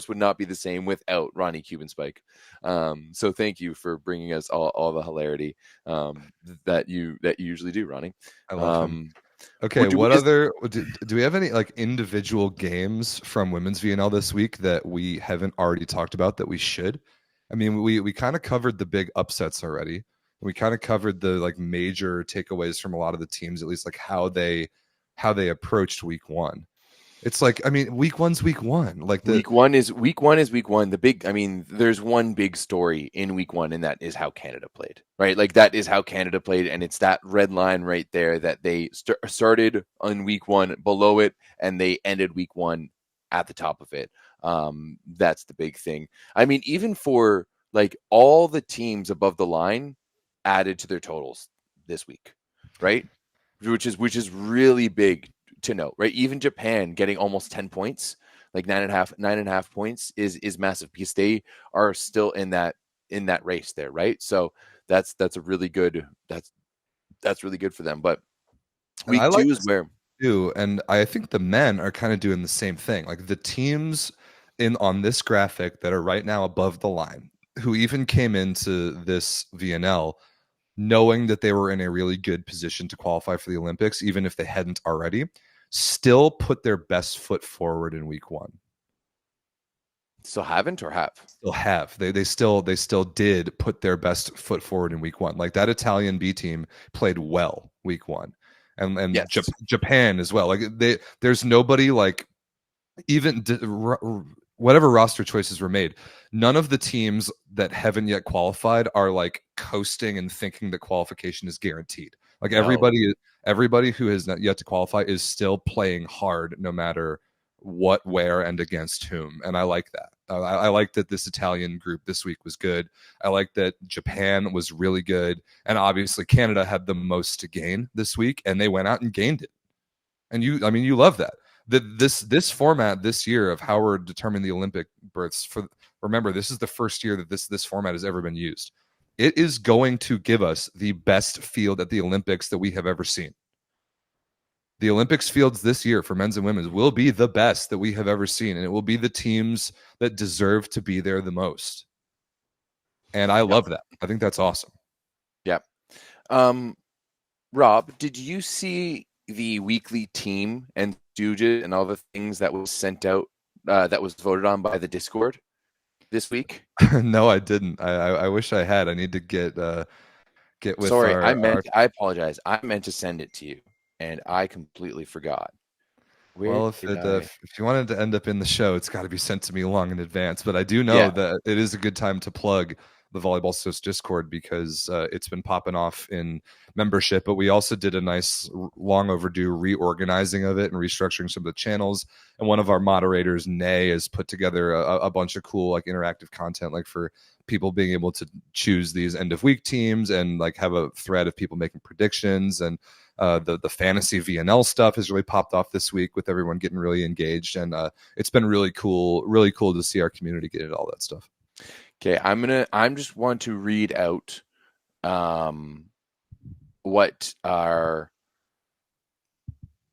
would not be the same without Ronnie Cuban Spike. So thank you for bringing us all the hilarity that you usually do, Ronnie. I love him. Okay, do we have any like individual games from women's VNL this week that we haven't already talked about that we should? I mean, we kind of covered the big upsets already. We kind of covered the like major takeaways from a lot of the teams, at least like how they approached week one. It's like, I mean, week one's week one. Like week one is week one. The big, I mean, there's one big story in week one, and that is how Canada played, right? Like that is how Canada played, and it's that red line right there that they started on week one below it, and they ended week one at the top of it. That's the big thing. I mean, even for like all the teams above the line added to their totals this week, right? Which is really big to note, right? Even Japan getting almost 10 points, like 9.5 points is massive because they are still in that race there, right? So that's a really good that's really good for them. But And I week like two is this where too, and I think the men are kind of doing the same thing. Like the teams in on this graphic that are right now above the line, who even came into this VNL knowing that they were in a really good position to qualify for the Olympics, even if they hadn't already, still put their best foot forward in week one. still haven't or have. Still have. They still did put their best foot forward in week one. Like that Italian B team played well week one. And Yes. Japan as well. Like there's nobody like even whatever roster choices were made, none of the teams that haven't yet qualified are like coasting and thinking that qualification is guaranteed. Like No. everybody who has not yet to qualify is still playing hard no matter what, where, and against whom. And I like that. I like that this Italian group this week was good. I like that Japan was really good. And obviously Canada had the most to gain this week, and they went out and gained it. And you love that. This format this year of how we're determining the Olympic berths remember, this is the first year that this format has ever been used. It is going to give us the best field at the Olympics that we have ever seen. The Olympics fields this year for men's and women's will be the best that we have ever seen, and it will be the teams that deserve to be there the most. And I love that. I think that's awesome. Yeah. Rob, did you see the weekly team and Stooges and all the things that was sent out that was voted on by the Discord this week? No, I didn't. I wish I had. I need to get with Sorry, our I apologize. I meant to send it to you, and I completely forgot. Where well, did I? if you wanted to end up in the show, it's got to be sent to me long in advance. But I do know Yeah. that it is a good time to plug the Volleyball Sos Discord because it's been popping off in membership. But we also did a nice, long overdue reorganizing of it and restructuring some of the channels. And one of our moderators, Nay, has put together a bunch of cool like interactive content, like for people being able to choose these end of week teams and like have a thread of people making predictions. And the fantasy VNL stuff has really popped off this week with everyone getting really engaged, and it's been really cool to see our community get into all that stuff. Okay, I'm just want to read out what our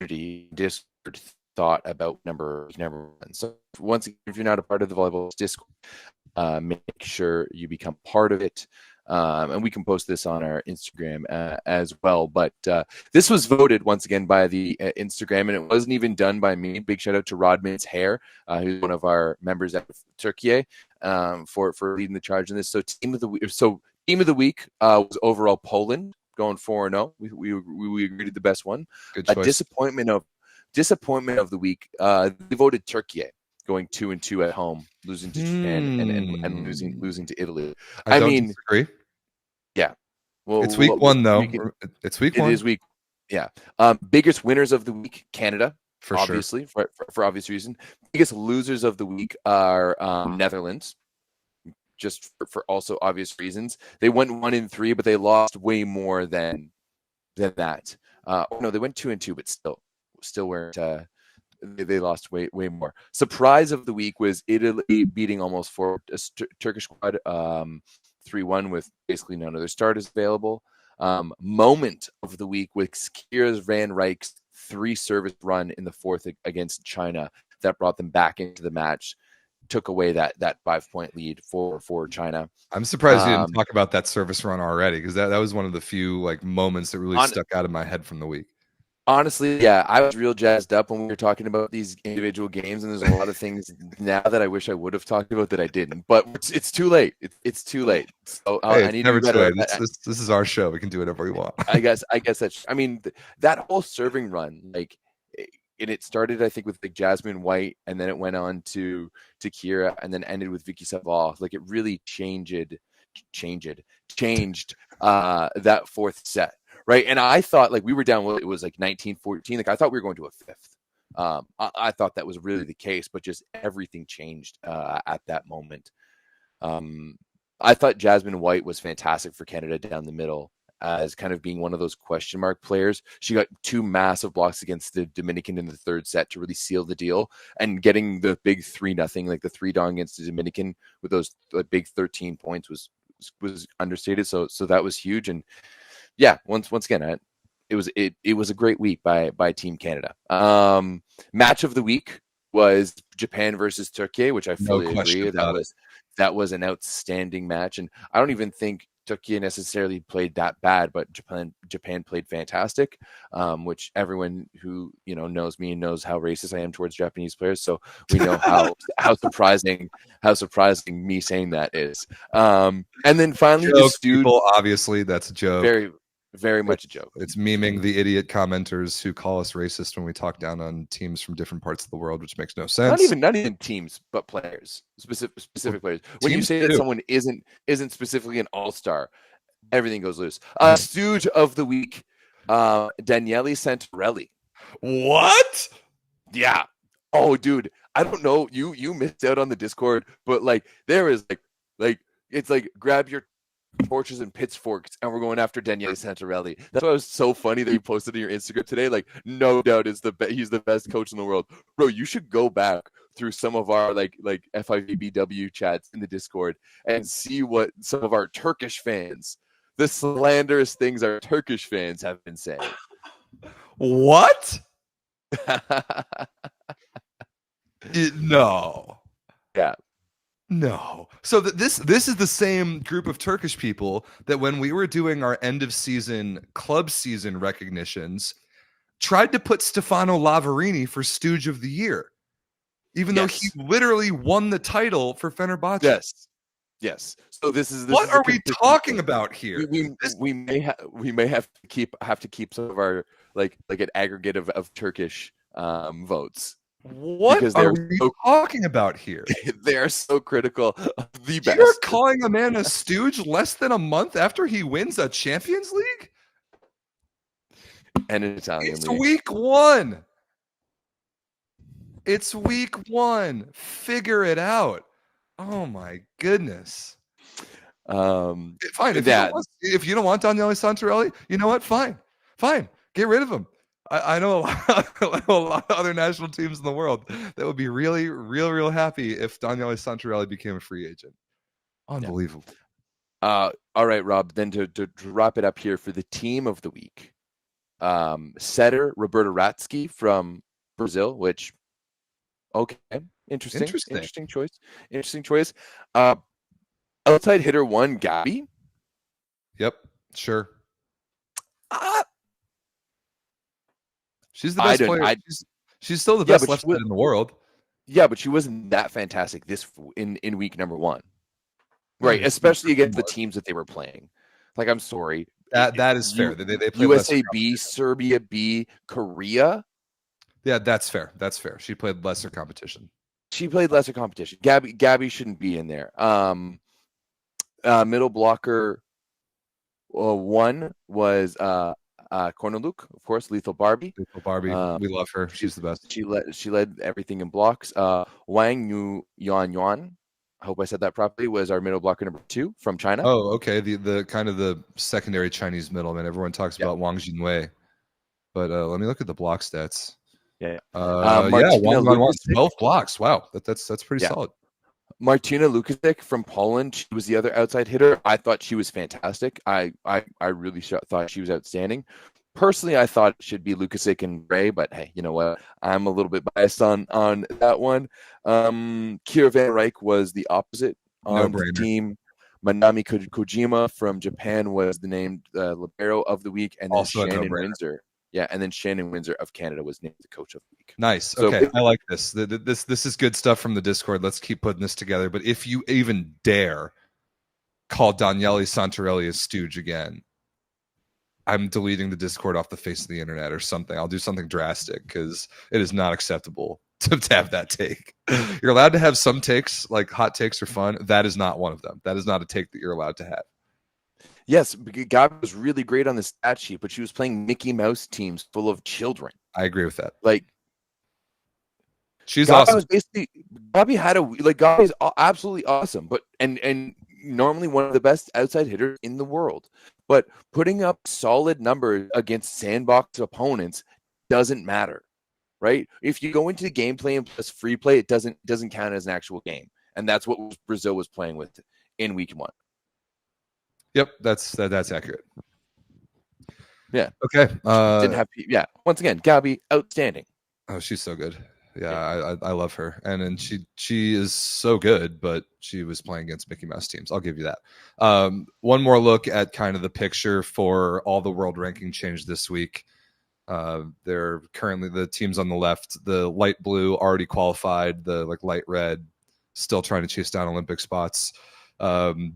community Discord thought about number one. So once again, if you're not a part of the Volleyball Discord, make sure you become part of it. And we can post this on our Instagram as well. But this was voted once again by the Instagram, and it wasn't even done by me. Big shout out to Rodman's Hair, who's one of our members at Turkey, for leading the charge in this. So team of the week was overall Poland, going 4-0. We agreed the best one. Good choice. Disappointment of the week. They voted Turkey, going 2-2 at home, losing to Japan and losing to Italy. I don't disagree. Yeah. Well, it's week one though. It's week one. It is week. Yeah. Biggest winners of the week, Canada, for obviously, sure. for obvious reason. Biggest losers of the week are Netherlands, just for also obvious reasons. They went 1-3, but they lost way more than that. No, they went 2-2, but still weren't. They lost way more. Surprise of the week was Italy beating almost for a Turkish squad 3-1 with basically none of their starters available. Moment of the week with Kira Van Rijk's 3-service run in the fourth against China that brought them back into the match, took away that 5-point lead for China. I'm surprised you didn't talk about that service run already, because that was one of the few like moments that really stuck out in my head from the week. Honestly, yeah, I was real jazzed up when we were talking about these individual games, and there's a lot of things now that I wish I would have talked about that I didn't. But it's too late. It's too late. So hey, I need never to be better. This is our show. We can do whatever we want. I guess that's. I mean, that whole serving run, like, and it started, I think, with like Jasmine White, and then it went on to Kira, and then ended with Vicky Savall. Like, it really changed that fourth set. Right. And I thought, like, we were down, it was like 19-14. Like, I thought we were going to a fifth. I thought that was really the case, but just everything changed at that moment. I thought Jasmine White was fantastic for Canada down the middle. as kind of being one of those question mark players. She got 2 massive blocks against the Dominican in the third set to really seal the deal, and getting the big 3-0, like the 3-0 against the Dominican with those big 13 points was understated. So that was huge. And yeah, once again, it was a great week by Team Canada. Match of the week was Japan versus Turkey, which I fully agree. That was an outstanding match, and I don't even think Turkey necessarily played that bad, but Japan played fantastic, which everyone who knows me and knows how racist I am towards Japanese players, so we know how surprising me saying that is. And then finally, joke, people, obviously that's a joke. Very, very much a joke. It's memeing the idiot commenters who call us racist when we talk down on teams from different parts of the world, which makes no sense. Not even teams, but players, specific players. When you say that someone isn't specifically an all-star, everything goes loose. Stooge of the week, Daniele Santarelli. What? Yeah. Oh, dude, I don't know. You missed out on the Discord, but like there is like it's like grab your torches and pitchforks and we're going after Daniele Santarelli. That's why it was so funny that you posted on your Instagram today. Like, no doubt he's the best coach in the world. Bro, you should go back through some of our like FIVBW chats in the Discord and see what some of our Turkish fans, the slanderous things our Turkish fans have been saying. What? No. Yeah. No. So this is the same group of Turkish people that when we were doing our end of season club season recognitions tried to put Stefano Lavarini for Stooge of the Year, even though he literally won the title for Fenerbahce. Yes. So this is what are we talking about here? We may have to keep some of our like an aggregate of Turkish votes. What are we talking about here? They are so critical of the best. You're calling a man a stooge less than a month after he wins a Champions League? And an Italian league. It's week one. Figure it out. Oh my goodness. Fine. If you don't want Daniele Santarelli, you know what? Fine. Get rid of him. I know a lot of other national teams in the world that would be really, real happy if Daniele Santarelli became a free agent. Unbelievable. Yeah. All right, Rob. Then to wrap it up here for the team of the week, setter Roberta Ratsky from Brazil. Which, okay, interesting choice. Outside hitter 1, Gabby. Yep, sure. She's the best player. She's still the best left foot in the world. Yeah, but she wasn't that fantastic in week number 1. Right, especially against the teams that they were playing. Like, I'm sorry. That is fair. They played USA B, Serbia B, Korea. Yeah, that's fair. She played lesser competition. Gabby shouldn't be in there. Middle blocker 1 was Korneluk, of course, Lethal Barbie. We love her. She's the best. She led everything in blocks. Wang Yuan, I hope I said that properly, was our middle blocker number 2 from China. Oh, okay. The kind of the secondary Chinese middleman. Everyone talks about Wang Jinwei, but let me look at the block stats. Yeah. Wang 12 blocks. Wow, that's pretty solid. Martina Lukasic from Poland, she was the other outside hitter. I thought she was fantastic. I really thought she was outstanding. Personally, I thought it should be Lukasic and Ray, but hey, you know what? I'm a little bit biased on that one. Kira Van Rijk was the opposite on the team. Manami Kojima from Japan was the named libero of the week, and then also Shannon Windsor. Yeah, and then Shannon Windsor of Canada was named the coach of the week. Nice. So, okay, I like this. This is good stuff from the Discord. Let's keep putting this together. But if you even dare call Daniele Santarelli a stooge again, I'm deleting the Discord off the face of the internet or something. I'll do something drastic because it is not acceptable to have that take. You're allowed to have some takes, like hot takes are fun. That is not one of them. That is not a take that you're allowed to have. Yes, Gabi was really great on the stat sheet, but she was playing Mickey Mouse teams full of children. I agree with that. Like, she's awesome. Gabi is absolutely awesome, but and normally one of the best outside hitters in the world. But putting up solid numbers against sandbox opponents doesn't matter, right? If you go into the game play and plus free play, it doesn't count as an actual game. And that's what Brazil was playing with in week 1. Yep, that's accurate. Yeah. Okay. Didn't have. Yeah. Once again, Gabby, outstanding. Oh, she's so good. Yeah, I love her, and she is so good. But she was playing against Mickey Mouse teams. I'll give you that. One more look at kind of the picture for all the world ranking change this week. They're currently the teams on the left. The light blue already qualified. The light red still trying to chase down Olympic spots.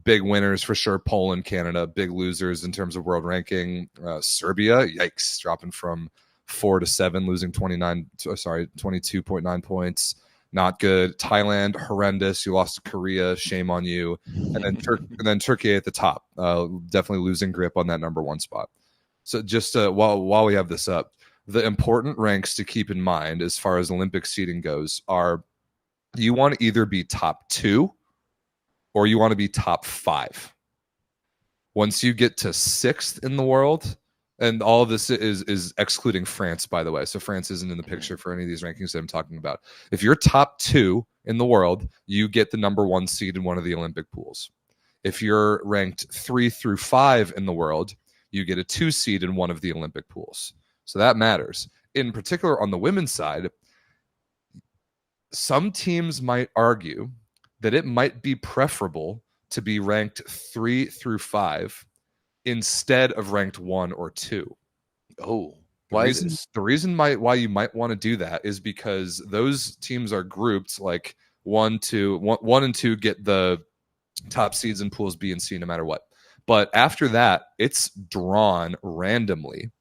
Big winners for sure, Poland, Canada. Big losers in terms of world ranking, Serbia, yikes, dropping from 4 to 7, losing 22.9 points. Not good. Thailand, horrendous. You lost to Korea, shame on you. And then Turkey at the top, definitely losing grip on that number 1 spot. So just while we have this up, the important ranks to keep in mind as far as Olympic seeding goes are you want to either be top 2 or you want to be top 5. Once you get to 6th in the world, and all of this is excluding France, by the way. So France isn't in the picture for any of these rankings that I'm talking about. If you're top 2 in the world, you get the number 1 seed in one of the Olympic pools. If you're ranked 3 through 5 in the world, you get a 2 seed in one of the Olympic pools. So that matters. In particular, on the women's side, some teams might argue that it might be preferable to be ranked 3 through 5 instead of ranked 1 or 2. Oh, why is this? The reason why you might want to do that is because those teams are grouped like 1 and 2 get the top seeds in pools B and C no matter what. But after that, it's drawn randomly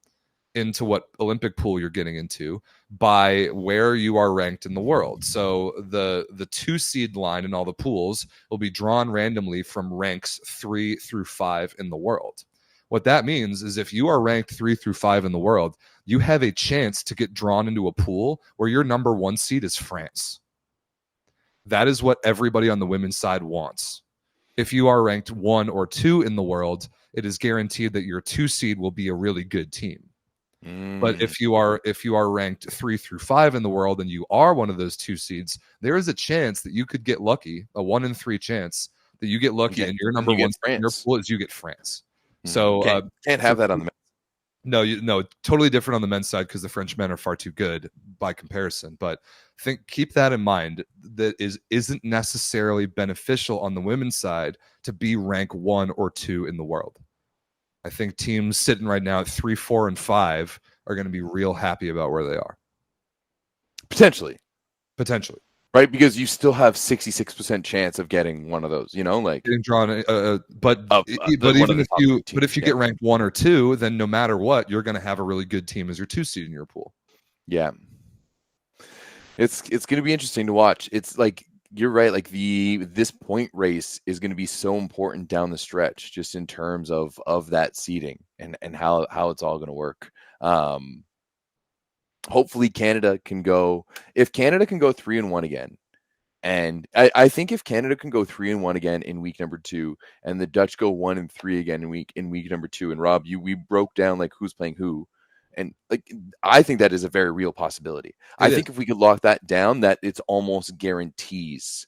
into what Olympic pool you're getting into by where you are ranked in the world. So the 2 seed line in all the pools will be drawn randomly from ranks 3 through 5 in the world. What that means is if you are ranked 3 through 5 in the world, you have a chance to get drawn into a pool where your number 1 seed is France. That is what everybody on the women's side wants. If you are ranked 1 or 2 in the world, it is guaranteed that your 2 seed will be a really good team. But if you are ranked 3 through 5 in the world and you are one of those 2 seeds, there is a chance that you could get lucky, a 1 in 3 chance that you get lucky and your number 1 seed in your pool is you get France. So can't have that on the men's. No, totally different on the men's side because the French men are far too good by comparison. But keep that in mind. That isn't necessarily beneficial on the women's side to be rank 1 or 2 in the world. I think teams sitting right now at 3, 4, and 5 are going to be real happy about where they are. Potentially. Right, because you still have 66% chance of getting one of those, getting drawn. But if you get ranked 1 or 2, then no matter what, you're going to have a really good team as your 2 seed in your pool. Yeah, it's going to be interesting to watch. It's like you're right. Like this point race is going to be so important down the stretch, just in terms of that seeding and how it's all going to work. Hopefully Canada can go. If Canada can go 3-1 again, and I think if Canada can go 3-1 again in week number 2, and the Dutch go 1-3 again in week number 2, and Rob, we broke down like who's playing who, and like I think that is a very real possibility. I think if we could lock that down, that it's almost guarantees.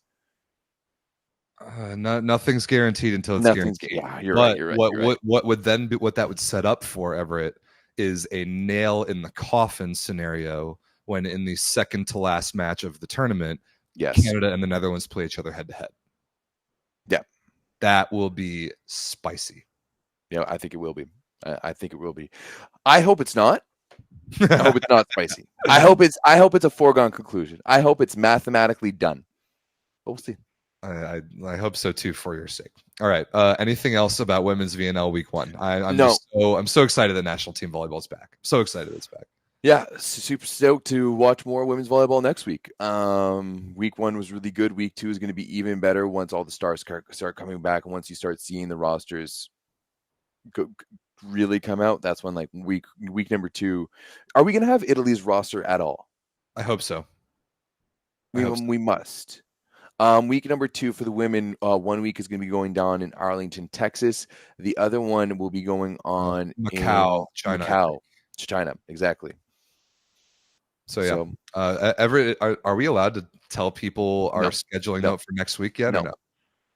Nothing's guaranteed until it's guaranteed. Yeah, you're right. What would then be what that would set up for Everett is a nail in the coffin scenario when in the second to last match of the tournament, Canada and the Netherlands play each other head to head. Yeah. That will be spicy. Yeah, I think it will be. I think it will be. I hope it's not. I hope it's not spicy. I hope it's a foregone conclusion. I hope it's mathematically done. But we'll see. I hope so too, for your sake. All right. Anything else about women's VNL week 1? I'm so excited that national team volleyball is back. So excited it's back. Yeah, super stoked to watch more women's volleyball next week. Week 1 was really good. Week 2 is going to be even better once all the stars start coming back, and once you start seeing the rosters really come out. That's when like week number 2. Are we going to have Italy's roster at all? I hope so. We must. Week number 2 for the women, 1 week is going to be going down in Arlington, Texas. The other one will be going on Macau, in China. Macau, China, exactly. So yeah, Everett, are we allowed to tell people our scheduling note for next week yet? Or no.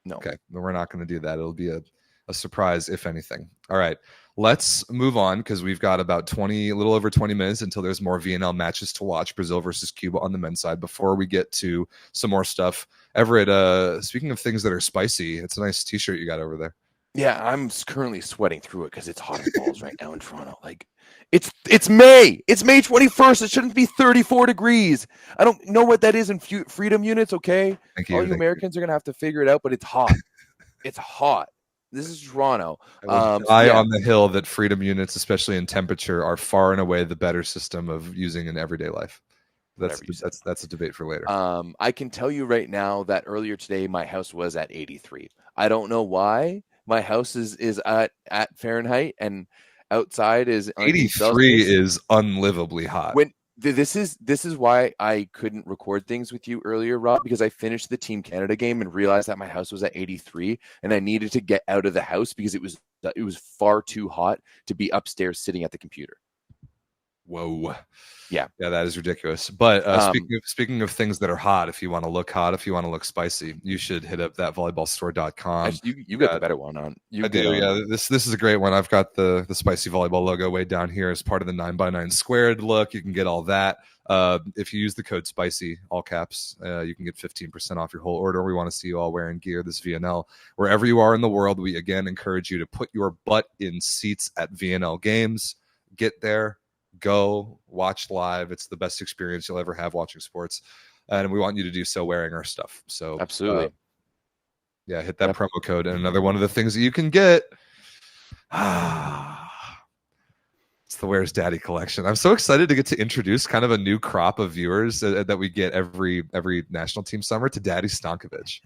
No. Okay, we're not going to do that. It'll be a surprise, if anything. All right, let's move on because we've got about a little over 20 minutes until there's more VNL matches to watch. Brazil versus Cuba on the men's side. Before we get to some more stuff, Everett, speaking of things that are spicy, it's a nice T-shirt you got over there. Yeah, I'm currently sweating through it because it's hot as balls right now in Toronto. Like, it's May. It's May 21st. It shouldn't be 34 degrees. I don't know what that is in freedom units. Okay, all you Americans are gonna have to figure it out. But it's hot. It's hot. This is Toronto. I would die on the hill that freedom units, especially in temperature, are far and away the better system of using in everyday life. That's a debate for later. I can tell you right now that earlier today my house was at 83. I don't know why. My house is at Fahrenheit and outside is 83 is unlivably hot. When this is why I couldn't record things with you earlier, Rob, because I finished the Team Canada game and realized that my house was at 83 and I needed to get out of the house because it was far too hot to be upstairs sitting at the computer. Whoa. Yeah, that is ridiculous. But speaking of things that are hot, if you want to look hot, if you want to look spicy, you should hit up that volleyballstore.com. You got the better one on. I do. Yeah, this is a great one. I've got the spicy volleyball logo way down here as part of the 9x9 squared look. You can get all that. If you use the code SPICY, all caps, you can get 15% off your whole order. We want to see you all wearing gear this VNL. Wherever you are in the world, we again encourage you to put your butt in seats at VNL games. Get there. Go watch live. It's the best experience you'll ever have watching sports, and we want you to do so wearing our stuff. So absolutely, hit that promo code. And another one of the things that you can get, it's the Where's Daddy collection. I'm so excited to get to introduce kind of a new crop of viewers that we get every national team summer to Daddy Stankovic.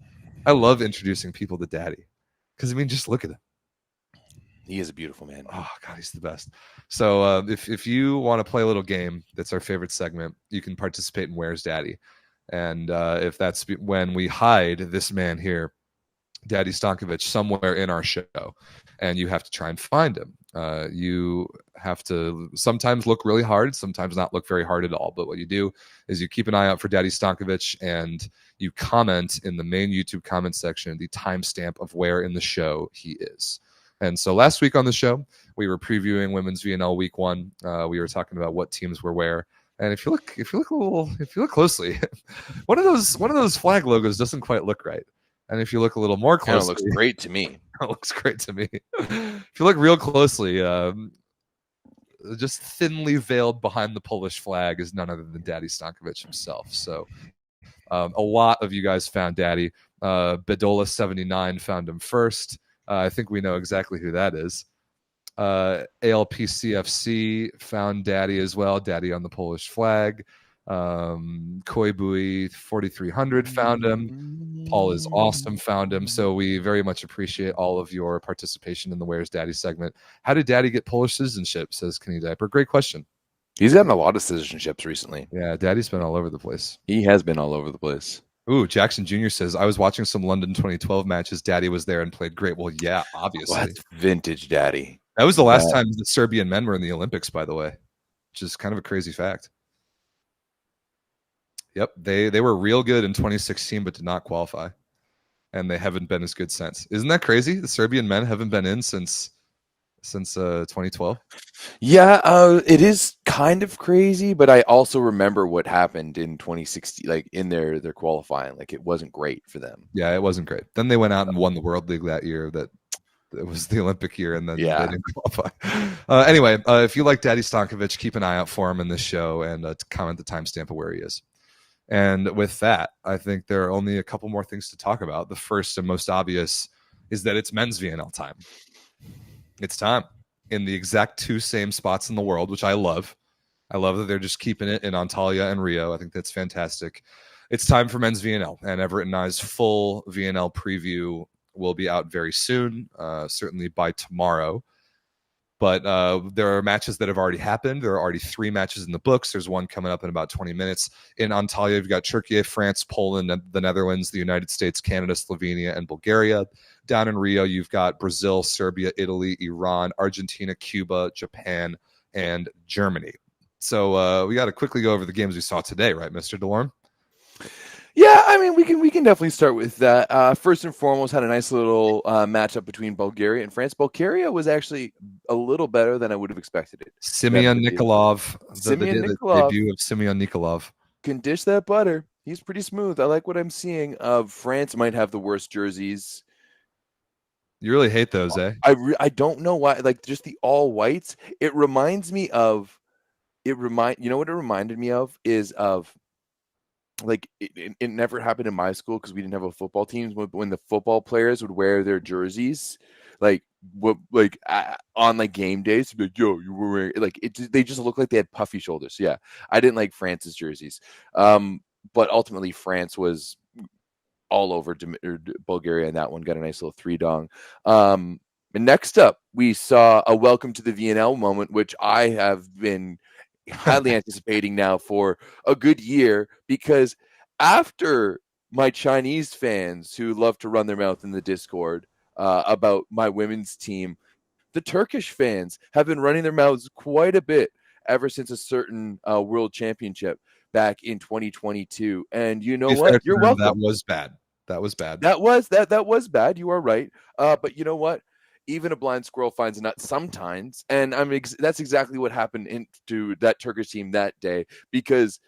I love introducing people to Daddy because just look at him. He is a beautiful man. Oh, God, he's the best. So if you want to play a little game, that's our favorite segment, you can participate in Where's Daddy. And if that's when we hide this man here, Daddy Stankovic, somewhere in our show, and you have to try and find him. You have to sometimes look really hard, sometimes not look very hard at all. But what you do is you keep an eye out for Daddy Stankovic and you comment in the main YouTube comment section the timestamp of where in the show he is. And so last week on the show, we were previewing Women's VNL Week 1. We were talking about what teams were where. And if you look closely, one of those flag logos doesn't quite look right. And if you look a little more closely, it looks great to me. It looks great to me. If you look real closely, just thinly veiled behind the Polish flag is none other than Daddy Stankovic himself. So a lot of you guys found Daddy. Bedola79 found him first. I think we know exactly who that is. ALPCFC found Daddy as well. Daddy on the Polish flag. Koibui 4300 found him. Paul is awesome found him. So we very much appreciate all of your participation in the Where's Daddy segment. How did Daddy get Polish citizenship, says Kenny Diaper. Great question. He's gotten a lot of citizenships recently. Yeah, Daddy's been all over the place. He has been all over the place. Ooh, Jackson Jr. says, I was watching some London 2012 matches. Daddy was there and played great. Well, yeah, obviously. Well, that's vintage Daddy. That was the last time the Serbian men were in the Olympics, by the way, which is kind of a crazy fact. Yep, they were real good in 2016, but did not qualify. And they haven't been as good since. Isn't that crazy? The Serbian men haven't been in since 2012. Yeah, it is kind of crazy, but I also remember what happened in 2016, like in their qualifying. Like, it wasn't great for them. Yeah, it wasn't great. Then they went out and won the World League that year. That it was the Olympic year, and then they didn't qualify. Anyway, if you like Daddy Stankovic, keep an eye out for him in this show and comment the timestamp of where he is. And with that, I think there are only a couple more things to talk about. The first and most obvious is that it's men's VNL time. It's time in the exact two same spots in the world, which I love. I love that they're just keeping it in Antalya and Rio. I think that's fantastic. It's time for men's VNL, and Everett and I's full VNL preview will be out very soon, certainly by tomorrow. But there are matches that have already happened. There are already 3 matches in the books. There's one coming up in about 20 minutes. In Antalya, you've got Turkey, France, Poland, the Netherlands, the United States, Canada, Slovenia, and Bulgaria. Down in Rio, you've got Brazil, Serbia, Italy, Iran, Argentina, Cuba, Japan, and Germany. So we got to quickly go over the games we saw today, right, Mr. Delorme? Yeah, I mean, we can definitely start with that. First and foremost, had a nice little matchup between Bulgaria and France. Bulgaria was actually a little better than I would have expected it. Simeon Nikolov, the Nikolov debut of Simeon Nikolov. can dish that butter. He's pretty smooth. I like what I'm seeing. France might have the worst jerseys. You really hate those, eh? I don't know why. Like just the all whites. It reminds me of. You know what it reminded me of is of. Like it never happened in my school because we didn't have a football team. When the football players would wear their jerseys, on like game days, to be like, yo, you were wearing like it. They just look like they had puffy shoulders. Yeah, I didn't like France's jerseys, but ultimately France was all over Bulgaria, and that one got a nice little 3-dong. And next up, we saw a welcome to the VNL moment, which I have been highly anticipating now for a good year, because after my Chinese fans who love to run their mouth in the Discord about my women's team, the Turkish fans have been running their mouths quite a bit ever since a certain world championship back in 2022. And you know what? You're welcome. That was bad. That was bad. That was bad. You are right. But you know what? Even a blind squirrel finds a nut sometimes, and that's exactly what happened to that Turkish team that day, because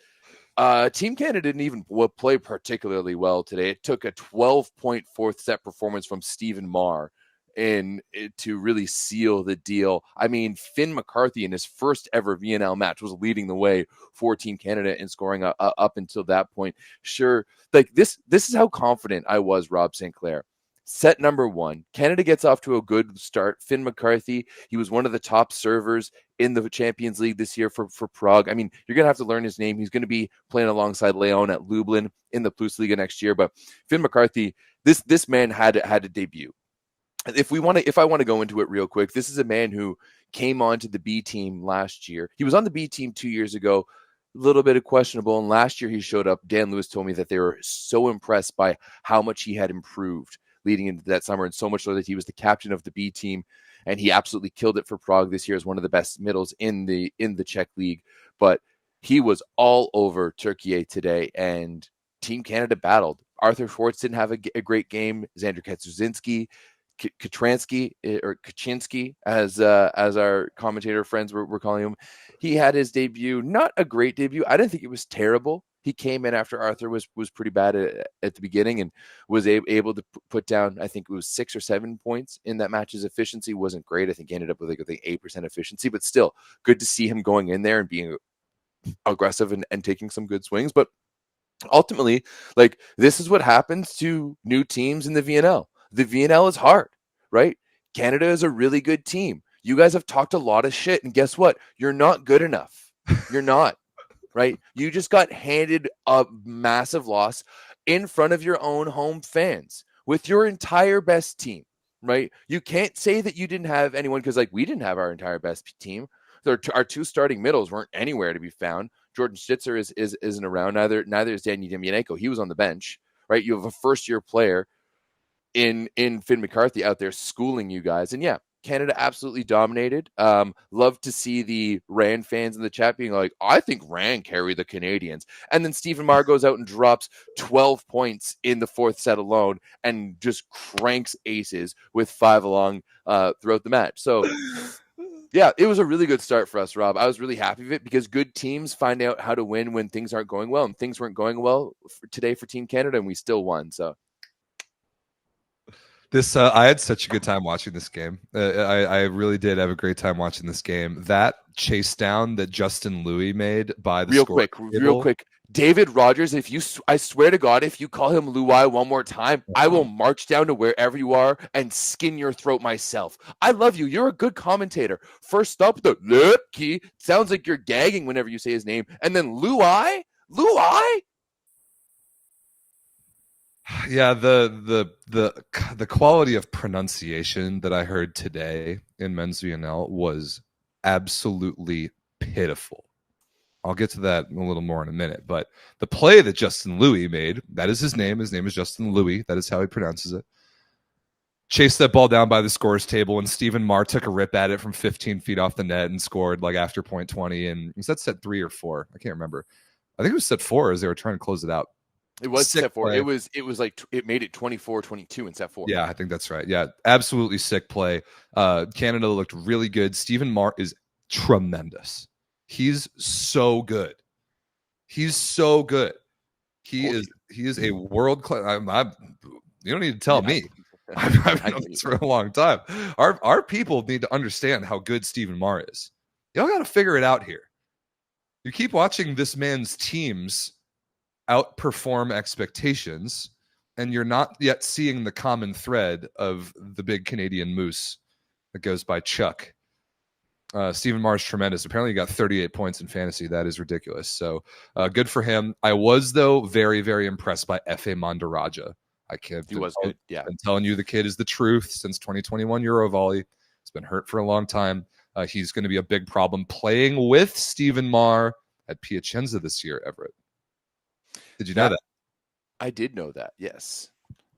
Team Canada didn't even play particularly well today. It took a 12-point fourth set performance from Stephen Marr to really seal the deal. I mean, Finn McCarthy in his first ever VNL match was leading the way for Team Canada in scoring up until that point. Sure, like this is how confident I was, Rob St. Clair. Set number 1, Canada gets off to a good start. Finn McCarthy, he was one of the top servers in the Champions League this year for Prague. I mean, you're going to have to learn his name. He's going to be playing alongside Leon at Lublin in the Plus Liga next year. But Finn McCarthy, this man had a debut. If I want to go into it real quick, this is a man who came onto the B team last year. He was on the B team 2 years ago, a little bit of questionable. And last year he showed up. Dan Lewis told me that they were so impressed by how much he had improved leading into that summer, and so much so that he was the captain of the B team, and he absolutely killed it for Prague this year as one of the best middles in the Czech league. But he was all over Turkey today, and Team Canada battled. Arthur Schwartz didn't have a great game. Xander Kaczynski, Kaczynski, as our commentator friends were calling him, he had his debut. Not a great debut. I didn't think it was terrible. He came in after Arthur was pretty bad at the beginning, and was able to put down, I think it was 6 or 7 points in that match. His efficiency wasn't great. I think he ended up with like 8% efficiency, but still good to see him going in there and being aggressive and taking some good swings. But ultimately, like, this is what happens to new teams in the VNL. The VNL is hard, right? Canada is a really good team. You guys have talked a lot of shit, and guess what? You're not good enough. You're not. Right? You just got handed a massive loss in front of your own home fans with your entire best team, right? You can't say that you didn't have anyone, because like we didn't have our entire best team. Our 2 starting middles weren't anywhere to be found. Jordan Stitzer isn't around. Neither is Danny Demyanenko. He was on the bench, right? You have a first-year player in Finn McCarthy out there schooling you guys. And yeah, Canada absolutely dominated. Love to see the Rand fans in the chat being like, I think Rand carried the Canadians. And then Stephen Marr goes out and drops 12 points in the fourth set alone and just cranks aces with 5 along throughout the match. So yeah, it was a really good start for us, Rob. I was really happy with it, because good teams find out how to win when things aren't going well, and things weren't going well today for Team Canada, and we still won. So I had such a good time watching this game. I really did have a great time watching this game. That chase down that Justin Louis made by the real quick. David Rogers, I swear to God, if you call him Luai one more time, I will march down to wherever you are and skin your throat myself. I love you. You're a good commentator. First up, the lip key. Sounds like you're gagging whenever you say his name. And then Luai? Yeah, the quality of pronunciation that I heard today in men's VNL was absolutely pitiful. I'll get to that a little more in a minute, but the play that Justin Louis made, that is his name. His name is Justin Louis. That is how he pronounces it. Chased that ball down by the scores table, and Stephen Marr took a rip at it from 15 feet off the net and scored like after point 20. And was that set 3 or 4? I can't remember. I think it was set 4 as they were trying to close it out. It was Sick set 4. play. It was like it made it 24-22 in set 4. Yeah, I think that's right. Yeah, absolutely sick play. Canada looked really good. Stephen Marr is tremendous. He's so good. He's so good. He is a world class. You don't need to tell me. I've known this for a long time. Our people need to understand how good Stephen Marr is. Y'all got to figure it out here. You keep watching this man's teams outperform expectations, and you're not yet seeing the common thread of the big Canadian moose that goes by Chuck. Stephen Marr is tremendous. Apparently he got 38 points in fantasy. That is ridiculous. So good for him. I was, though, very, very impressed by F.A. Mandaraja. He was good. Yeah. I'm telling you, the kid is the truth since 2021 Eurovolley. He's been hurt for a long time. He's going to be a big problem playing with Stephen Marr at Piacenza this year, Everett. Did you know that? I did know that. Yes.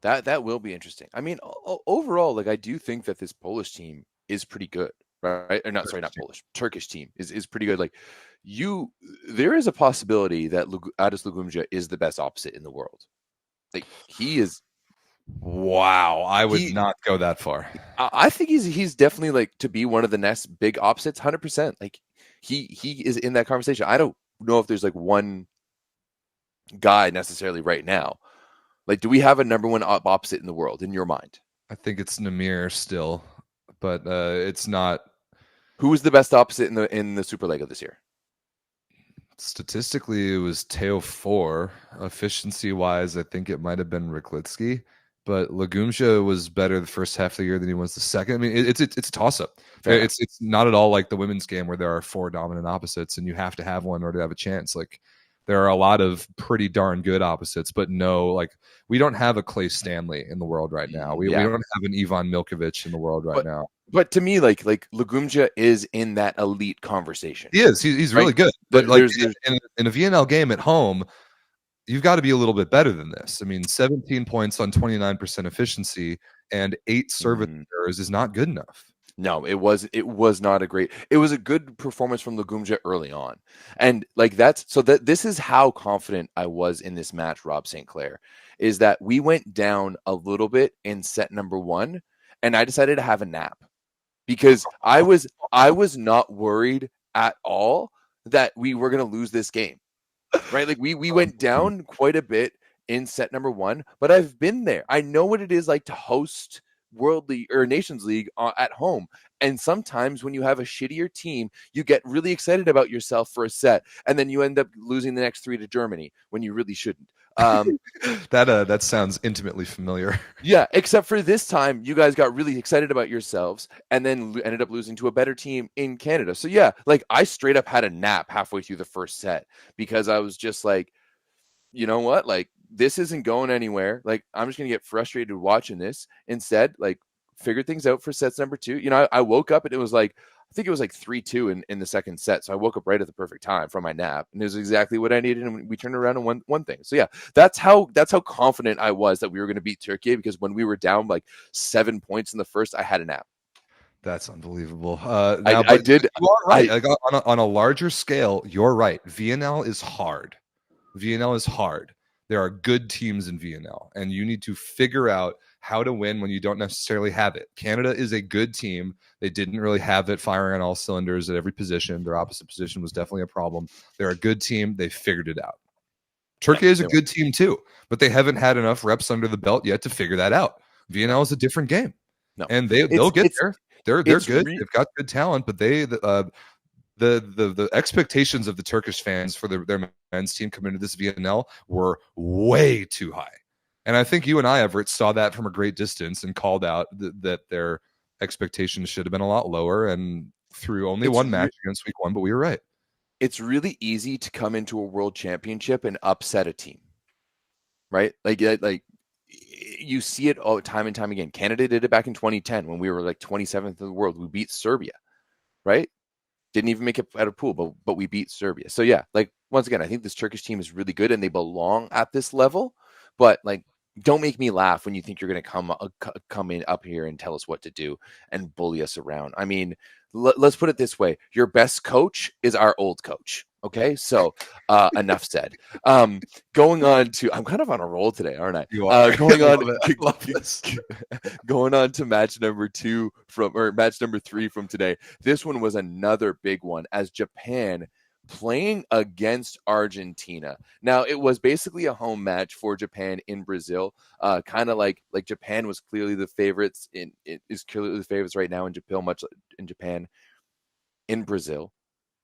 That will be interesting. I mean, overall, like I do think that this Polish team is pretty good, right? Or not Polish. Turkish team is pretty good. Like there is a possibility that Adis Lugumja is the best opposite in the world. Like he is. Wow, I would not go that far. I think he's definitely like to be one of the next big opposites, 100%. Like he is in that conversation. I don't know if there's like one guy necessarily right now. Like, do we have a number one opposite in the world in your mind? I think it's Namir still, but it's not. Who was the best opposite in the Superliga this year? Statistically, it was Teo 4. Efficiency-wise, I think it might have been Ryklitsky, but Lagumsha was better the first half of the year than he was the second. I mean, it's a toss-up. It's not at all like the women's game where there are 4 dominant opposites, and you have to have one in order to have a chance. Like, there are a lot of pretty darn good opposites, but no, like, we don't have a Clay Stanley in the world right now. We don't have an Ivan Milkovic in the world right now. But to me, like Lagumja is in that elite conversation. He is. He's really good. But like in a VNL game at home, you've got to be a little bit better than this. I mean, 17 points on 29% efficiency and 8 service errors is not good enough. No, it was not a great. It was a good performance from Lagumja early on, and like this is how confident I was in this match. Rob St. Clair is that we went down a little bit in set number 1, and I decided to have a nap. Because I was not worried at all that we were going to lose this game, right? Like we went down quite a bit in set number 1, but I've been there. I know what it is like to host World League or Nations League at home. And sometimes when you have a shittier team, you get really excited about yourself for a set, and then you end up losing the next 3 to Germany when you really shouldn't. That sounds intimately familiar. Yeah, except for this time, you guys got really excited about yourselves and then ended up losing to a better team in Canada. So yeah, like I straight up had a nap halfway through the first set because I was just like, you know what? Like this isn't going anywhere. Like I'm just gonna get frustrated watching this. Instead, like figure things out for sets number 2. You know, I woke up and it was like, I think it was like 3-2 in the second set. So I woke up right at the perfect time from my nap, and it was exactly what I needed. And we turned around and won thing. So yeah, that's how confident I was that we were going to beat Turkey, because when we were down like 7 points in the first, I had a nap. That's unbelievable. I did. You are right. On a larger scale, you're right. VNL is hard. VNL is hard. There are good teams in VNL, and you need to figure out how to win when you don't necessarily have it. Canada is a good team. They didn't really have it firing on all cylinders at every position. Their opposite position was definitely a problem. They're a good team. They figured it out. Turkey is a good team too, but they haven't had enough reps under the belt yet to figure that out. VNL is a different game, and they'll get there. They're good. They've got good talent, but the expectations of the Turkish fans for their men's team coming into this VNL were way too high. And I think you and I, Everett, saw that from a great distance and called out that their expectations should have been a lot lower, and through only one match against week 1, but we were right. It's really easy to come into a world championship and upset a team, right? Like you see it time and time again. Canada did it back in 2010 when we were like 27th in the world. We beat Serbia, right? Didn't even make it out of pool, but we beat Serbia. So yeah, like once again, I think this Turkish team is really good and they belong at this level. But like, don't make me laugh when you think you're going to come in up here and tell us what to do and bully us around. I mean, let's put it this way: your best coach is our old coach. Okay, so enough said. Going on to, I'm kind of on a roll today, aren't I? You are. Going on, I love this. going on to match number 3 from today. This one was another big one as Japan playing against Argentina. Now it was basically a home match for Japan in Brazil. Kind of like Japan was clearly the favorites is clearly the favorites right now in Japan, much in Japan in Brazil.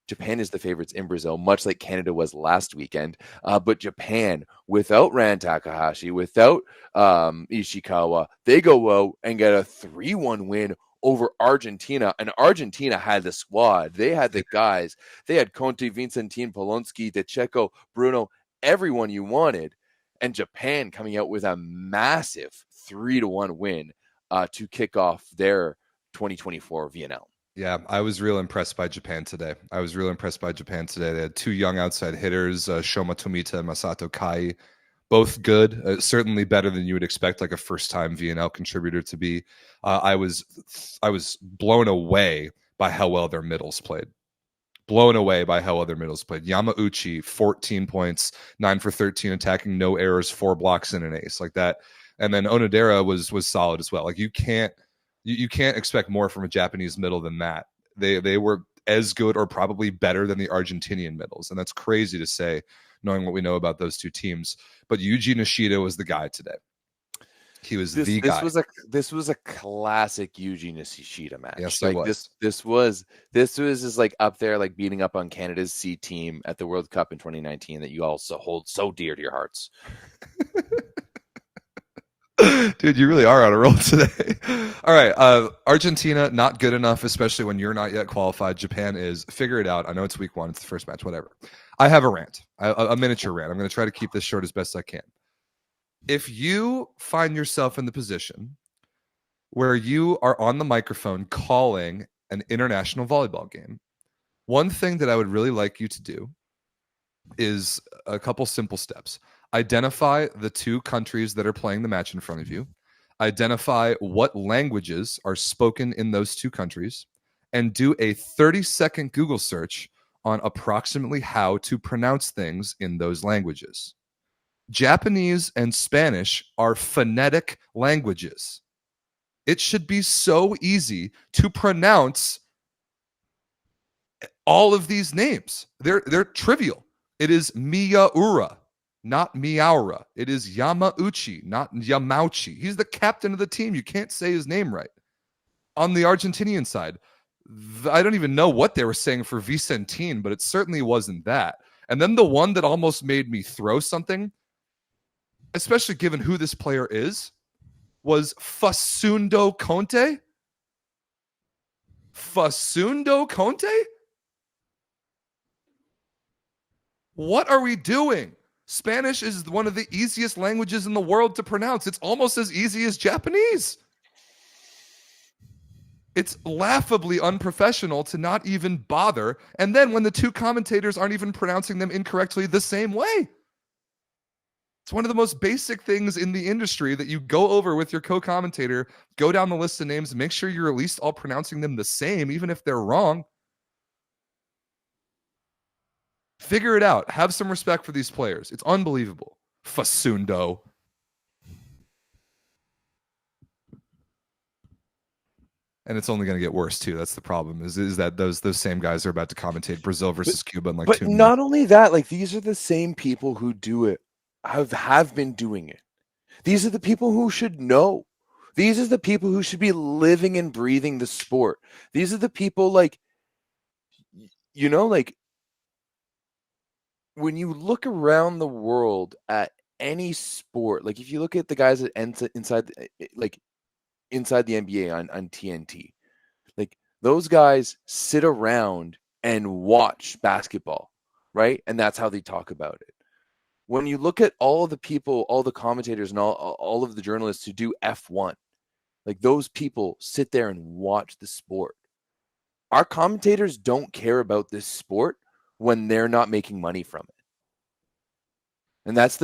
Japan is the favorites in Brazil, much like Canada was last weekend. But Japan, without Ran Takahashi, without Ishikawa, they go out and get a 3-1 win over Argentina. And Argentina had the squad. They had the guys. They had Conte, Vincentine, Polonsky, DeCecco, Bruno, everyone you wanted. And Japan coming out with a massive 3-1 win to kick off their 2024 VNL. Yeah, I was real impressed by Japan today. They had two young outside hitters, Shoma Tomita and Masato Kai, both good, certainly better than you would expect, like a first-time VNL contributor to be. I was blown away by how well their middles played. Yamauchi, 14 points, 9 for 13 attacking, no errors, 4 blocks, and an ace like that. And then Onodera was solid as well. Like you can't expect more from a Japanese middle than that. They were as good or probably better than the Argentinian middles. And that's crazy to say, knowing what we know about those two teams. But Yuji Nishida was the guy today. He was the guy. This was a classic Yuji Nishida match. Yes, like it was. This was just like up there, like beating up on Canada's C team at the World Cup in 2019 that you also hold so dear to your hearts. Dude, you really are on a roll today. All right. Argentina, not good enough, especially when you're not yet qualified. Japan is. Figure it out. I know it's week 1. It's the first match, whatever. I have a rant, a miniature rant. I'm going to try to keep this short as best I can. If you find yourself in the position where you are on the microphone calling an international volleyball game, one thing that I would really like you to do is a couple simple steps. Identify the 2 countries that are playing the match in front of you. Identify what languages are spoken in those 2 countries, and do a 30-second Google search on approximately how to pronounce things in those languages. Japanese and Spanish are phonetic languages. It should be so easy to pronounce all of these names. They're trivial. It is Miyaura, not Miaura. It is Yamauchi, not Yamauchi. He's the captain of the team. You can't say his name right. On the Argentinian side, I don't even know what they were saying for Vicentine, but it certainly wasn't that. And then the one that almost made me throw something, especially given who this player is, was Facundo Conte. Facundo Conte? What are we doing? Spanish is one of the easiest languages in the world to pronounce. It's almost as easy as Japanese. It's laughably unprofessional to not even bother. And then when the 2 commentators aren't even pronouncing them incorrectly the same way. It's one of the most basic things in the industry that you go over with your co-commentator, go down the list of names, make sure you're at least all pronouncing them the same, even if they're wrong. Figure it out. Have some respect for these players. It's unbelievable. Facundo. And it's only going to get worse too. That's the problem. Is that those same guys are about to commentate Brazil versus Cuba in like 2 minutes. But not only that, like these are the same people who do it, have been doing it. These are the people who should know. These are the people who should be living and breathing the sport. These are the people like, you know, like when you look around the world at any sport, like if you look at the guys that inside the NBA on TNT, like those guys sit around and watch basketball, right? And that's how they talk about it. when you look at all the people, all the commentators, and all of the journalists who do F1, like those people sit there and watch the sport. Our commentators don't care about this sport when they're not making money from it. And that's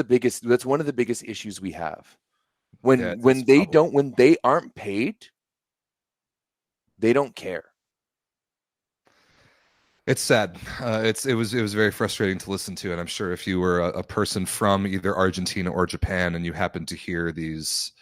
one of the biggest issues we have. When they aren't paid, they don't care. It's sad. It was very frustrating to listen to, and I'm sure if you were a person from either Argentina or Japan and you happened to hear these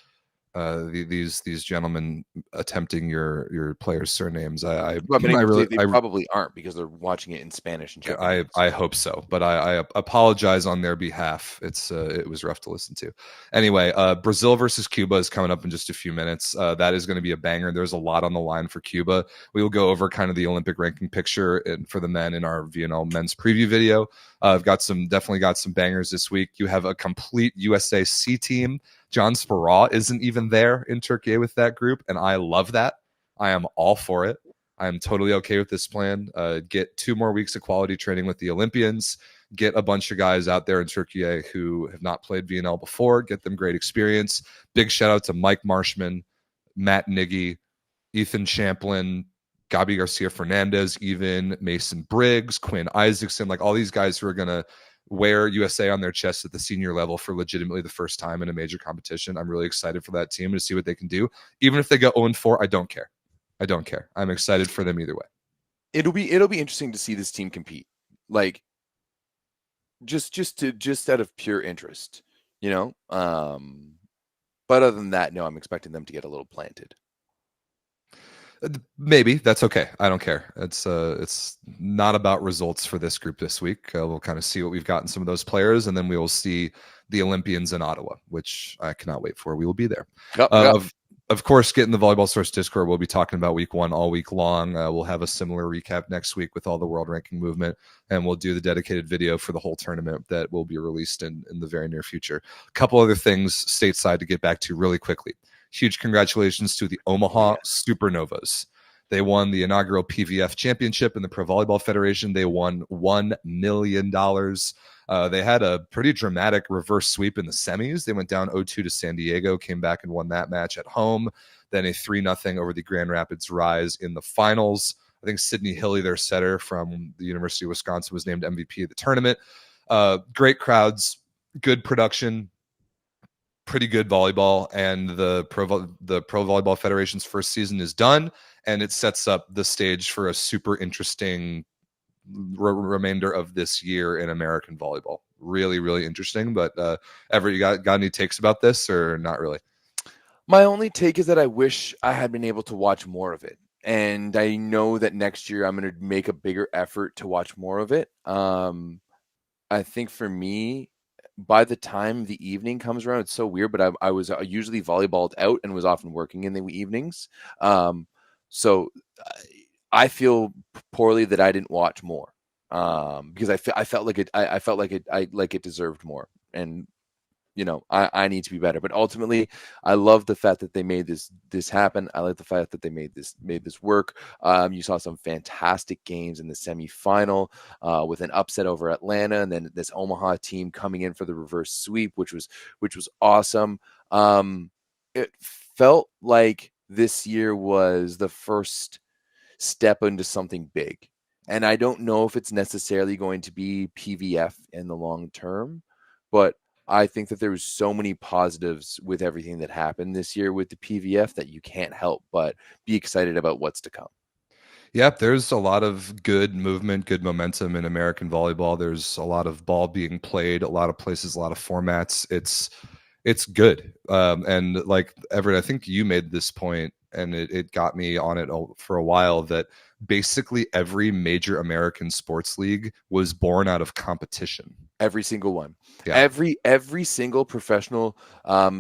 gentlemen attempting your players' surnames, they probably aren't because they're watching it in Spanish and Japanese. I hope so, but I apologize on their behalf. It was rough to listen to. Anyway, Brazil versus Cuba is coming up in just a few minutes. That is going to be a banger. There's a lot on the line for Cuba. We will go over kind of the Olympic ranking picture for the men in our VNL men's preview video. I've definitely got some bangers this week. You have a complete USA C team. John Speraw isn't even there in Turkey with that group, and I love that. I am all for it. I am totally okay with this plan. Get 2 more weeks of quality training with the Olympians. Get a bunch of guys out there in Turkey who have not played VNL before. Get them great experience. Big shout out to Mike Marshman, Matt Niggy, Ethan Champlin, Gabi Garcia Fernandez, even Mason Briggs, Quinn Isaacson, like all these guys who are going to wear USA on their chest at the senior level for legitimately the first time in a major competition. I'm really excited for that team to see what they can do. Even if they go 0-4, I don't care. I'm excited for them either way. It'll be interesting to see this team compete. Like just out of pure interest, you know? But other than that, no, I'm expecting them to get a little planted. Maybe that's okay. I don't care. It's not about results for this group this week. We'll kind of see what we've got in some of those players, and then we will see the Olympians in Ottawa, which I cannot wait for. We will be there. Yep. Of course, get in the Volleyball Source Discord. We'll be talking about week 1 all week long. We'll have a similar recap next week with all the world ranking movement, and we'll do the dedicated video for the whole tournament that will be released in the very near future. A couple other things stateside to get back to really quickly. Huge congratulations to the Omaha Supernovas. They won the inaugural PVF championship in the Pro Volleyball Federation. They won $1 million. They had a pretty dramatic reverse sweep in the semis. They went down 0-2 to San Diego, came back and won that match at home. Then a 3-0 over the Grand Rapids Rise in the finals. I think Sydney Hilly, their setter from the University of Wisconsin, was named MVP of the tournament. Great crowds, good production, pretty good volleyball, and the Pro Volleyball Federation's first season is done, and it sets up the stage for a super interesting remainder of this year in American volleyball. Really, really interesting. But Everett, you got any takes about this or not really? My only take is that I wish I had been able to watch more of it. And I know that next year I'm going to make a bigger effort to watch more of it. I think for me, by the time the evening comes around, it's so weird, but I was usually volleyballed out and was often working in the evenings. So I feel poorly that I didn't watch more because I felt like it deserved more. And you know, I need to be better. But ultimately, I love the fact that they made this happen. I like the fact that they made this work. You saw some fantastic games in the semifinal with an upset over Atlanta, and then this Omaha team coming in for the reverse sweep, which was awesome. It felt like this year was the first step into something big. And I don't know if it's necessarily going to be PVF in the long term, but I think that there was so many positives with everything that happened this year with the PVF that you can't help but be excited about what's to come. Yep, there's a lot of good movement, good momentum in American volleyball. There's a lot of ball being played, a lot of places, a lot of formats. It's good. And like Everett, I think you made this point, and it got me on it for a while, that basically every major American sports league was born out of competition. Every single one. Yeah. Every single professional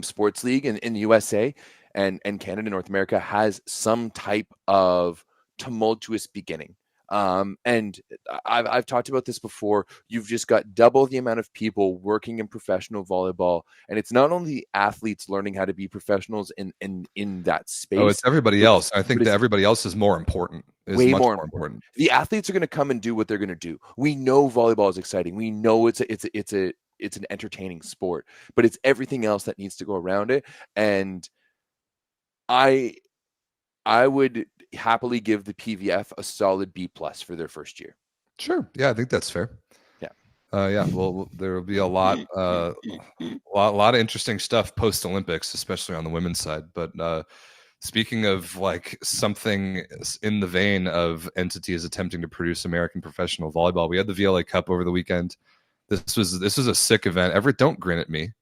sports league in the USA and Canada, North America, has some type of tumultuous beginning. And I've talked about this before. You've just got double the amount of people working in professional volleyball, and it's not only athletes learning how to be professionals in that space. Oh, it's everybody else. I think that everybody else is more important. Way more important. The athletes are going to come and do what they're going to do. We know volleyball is exciting. We know it's a it's an entertaining sport, but it's everything else that needs to go around it. And I would happily give the PVF a solid B+ for their first year. Sure. Yeah, I think that's fair. Yeah. Yeah. Well, there will be a lot of interesting stuff post Olympics, especially on the women's side. But speaking of like something in the vein of entities attempting to produce American professional volleyball, we had the VLA Cup over the weekend. This was a sick event. Everett, don't grin at me.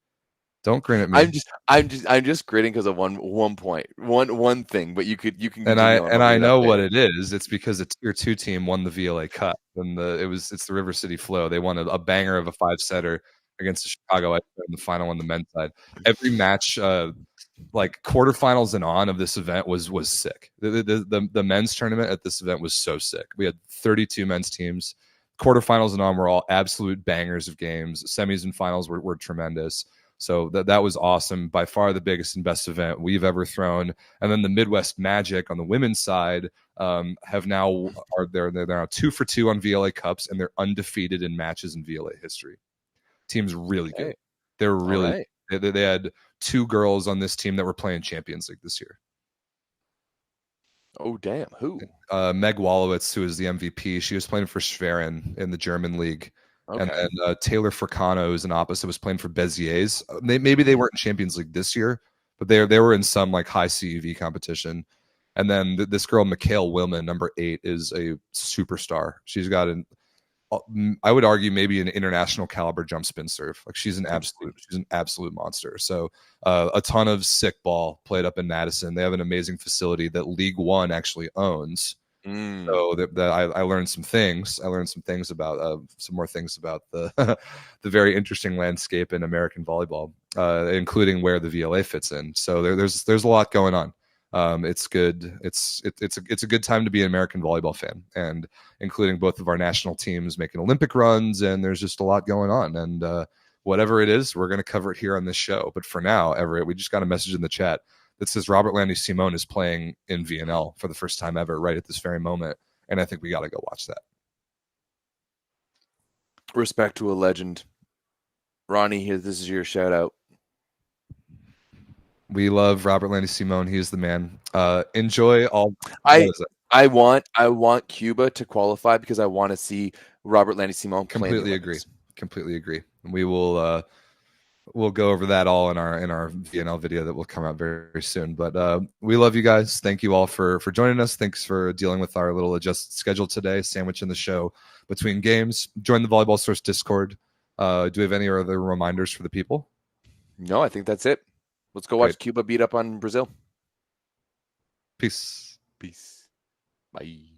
Don't grin at me. I'm just gritting because of one thing, but you can And continue on. I know what it is. It's because the tier 2 team won the VLA Cup, and it's the River City Flow. They won a banger of a 5-setter against the Chicago in the final on the men's side. Every match, like quarterfinals and on of this event was sick. The men's tournament at this event was so sick. We had 32 men's teams. Quarterfinals and on were all absolute bangers of games. Semis and finals were tremendous. So that was awesome. By far the biggest and best event we've ever thrown. And then the Midwest Magic on the women's side they're now 2 for 2 on VLA Cups, and they're undefeated in matches in VLA history. Team's really good. They're really they had 2 girls on this team that were playing Champions League this year. Oh damn! Who? Meg Wallowitz, who is the MVP. She was playing for Schwerin in the German league. Okay. And then Taylor Furcano is an opposite, was playing for Béziers. Maybe they weren't in Champions League this year, but they were in some like high CUV competition. And then this girl, Mikhail Willman, number 8, is a superstar. She's got I would argue maybe an international caliber jump spin serve. Like she's an absolute monster. So a ton of sick ball played up in Madison. They have an amazing facility that League One actually owns. So I learned some things. I learned some things about some more things about the the very interesting landscape in American volleyball, including where the VLA fits in. So there's a lot going on. It's good. It's a good time to be an American volleyball fan, and including both of our national teams making Olympic runs. And there's just a lot going on. And whatever it is, we're going to cover it here on this show. But for now, Everett, we just got a message in the chat that says Robert Landy Simone is playing in VNL for the first time ever right at this very moment. And I think we got to go watch that. Respect to a legend. Ronnie, here, this is your shout out. We love Robert Landy Simone. He is the man. Enjoy all. I want Cuba to qualify because I want to see Robert Landy Simone play. Completely agree. We will we'll go over that all in our VNL video that will come out very, very soon. But we love you guys. Thank you all for joining us. Thanks for dealing with our little adjusted schedule today, sandwiching the show between games. Join the Volleyball Source Discord. Do we have any other reminders for the people? No, I think that's it. Let's go watch Cuba beat up on Brazil. Peace. Bye.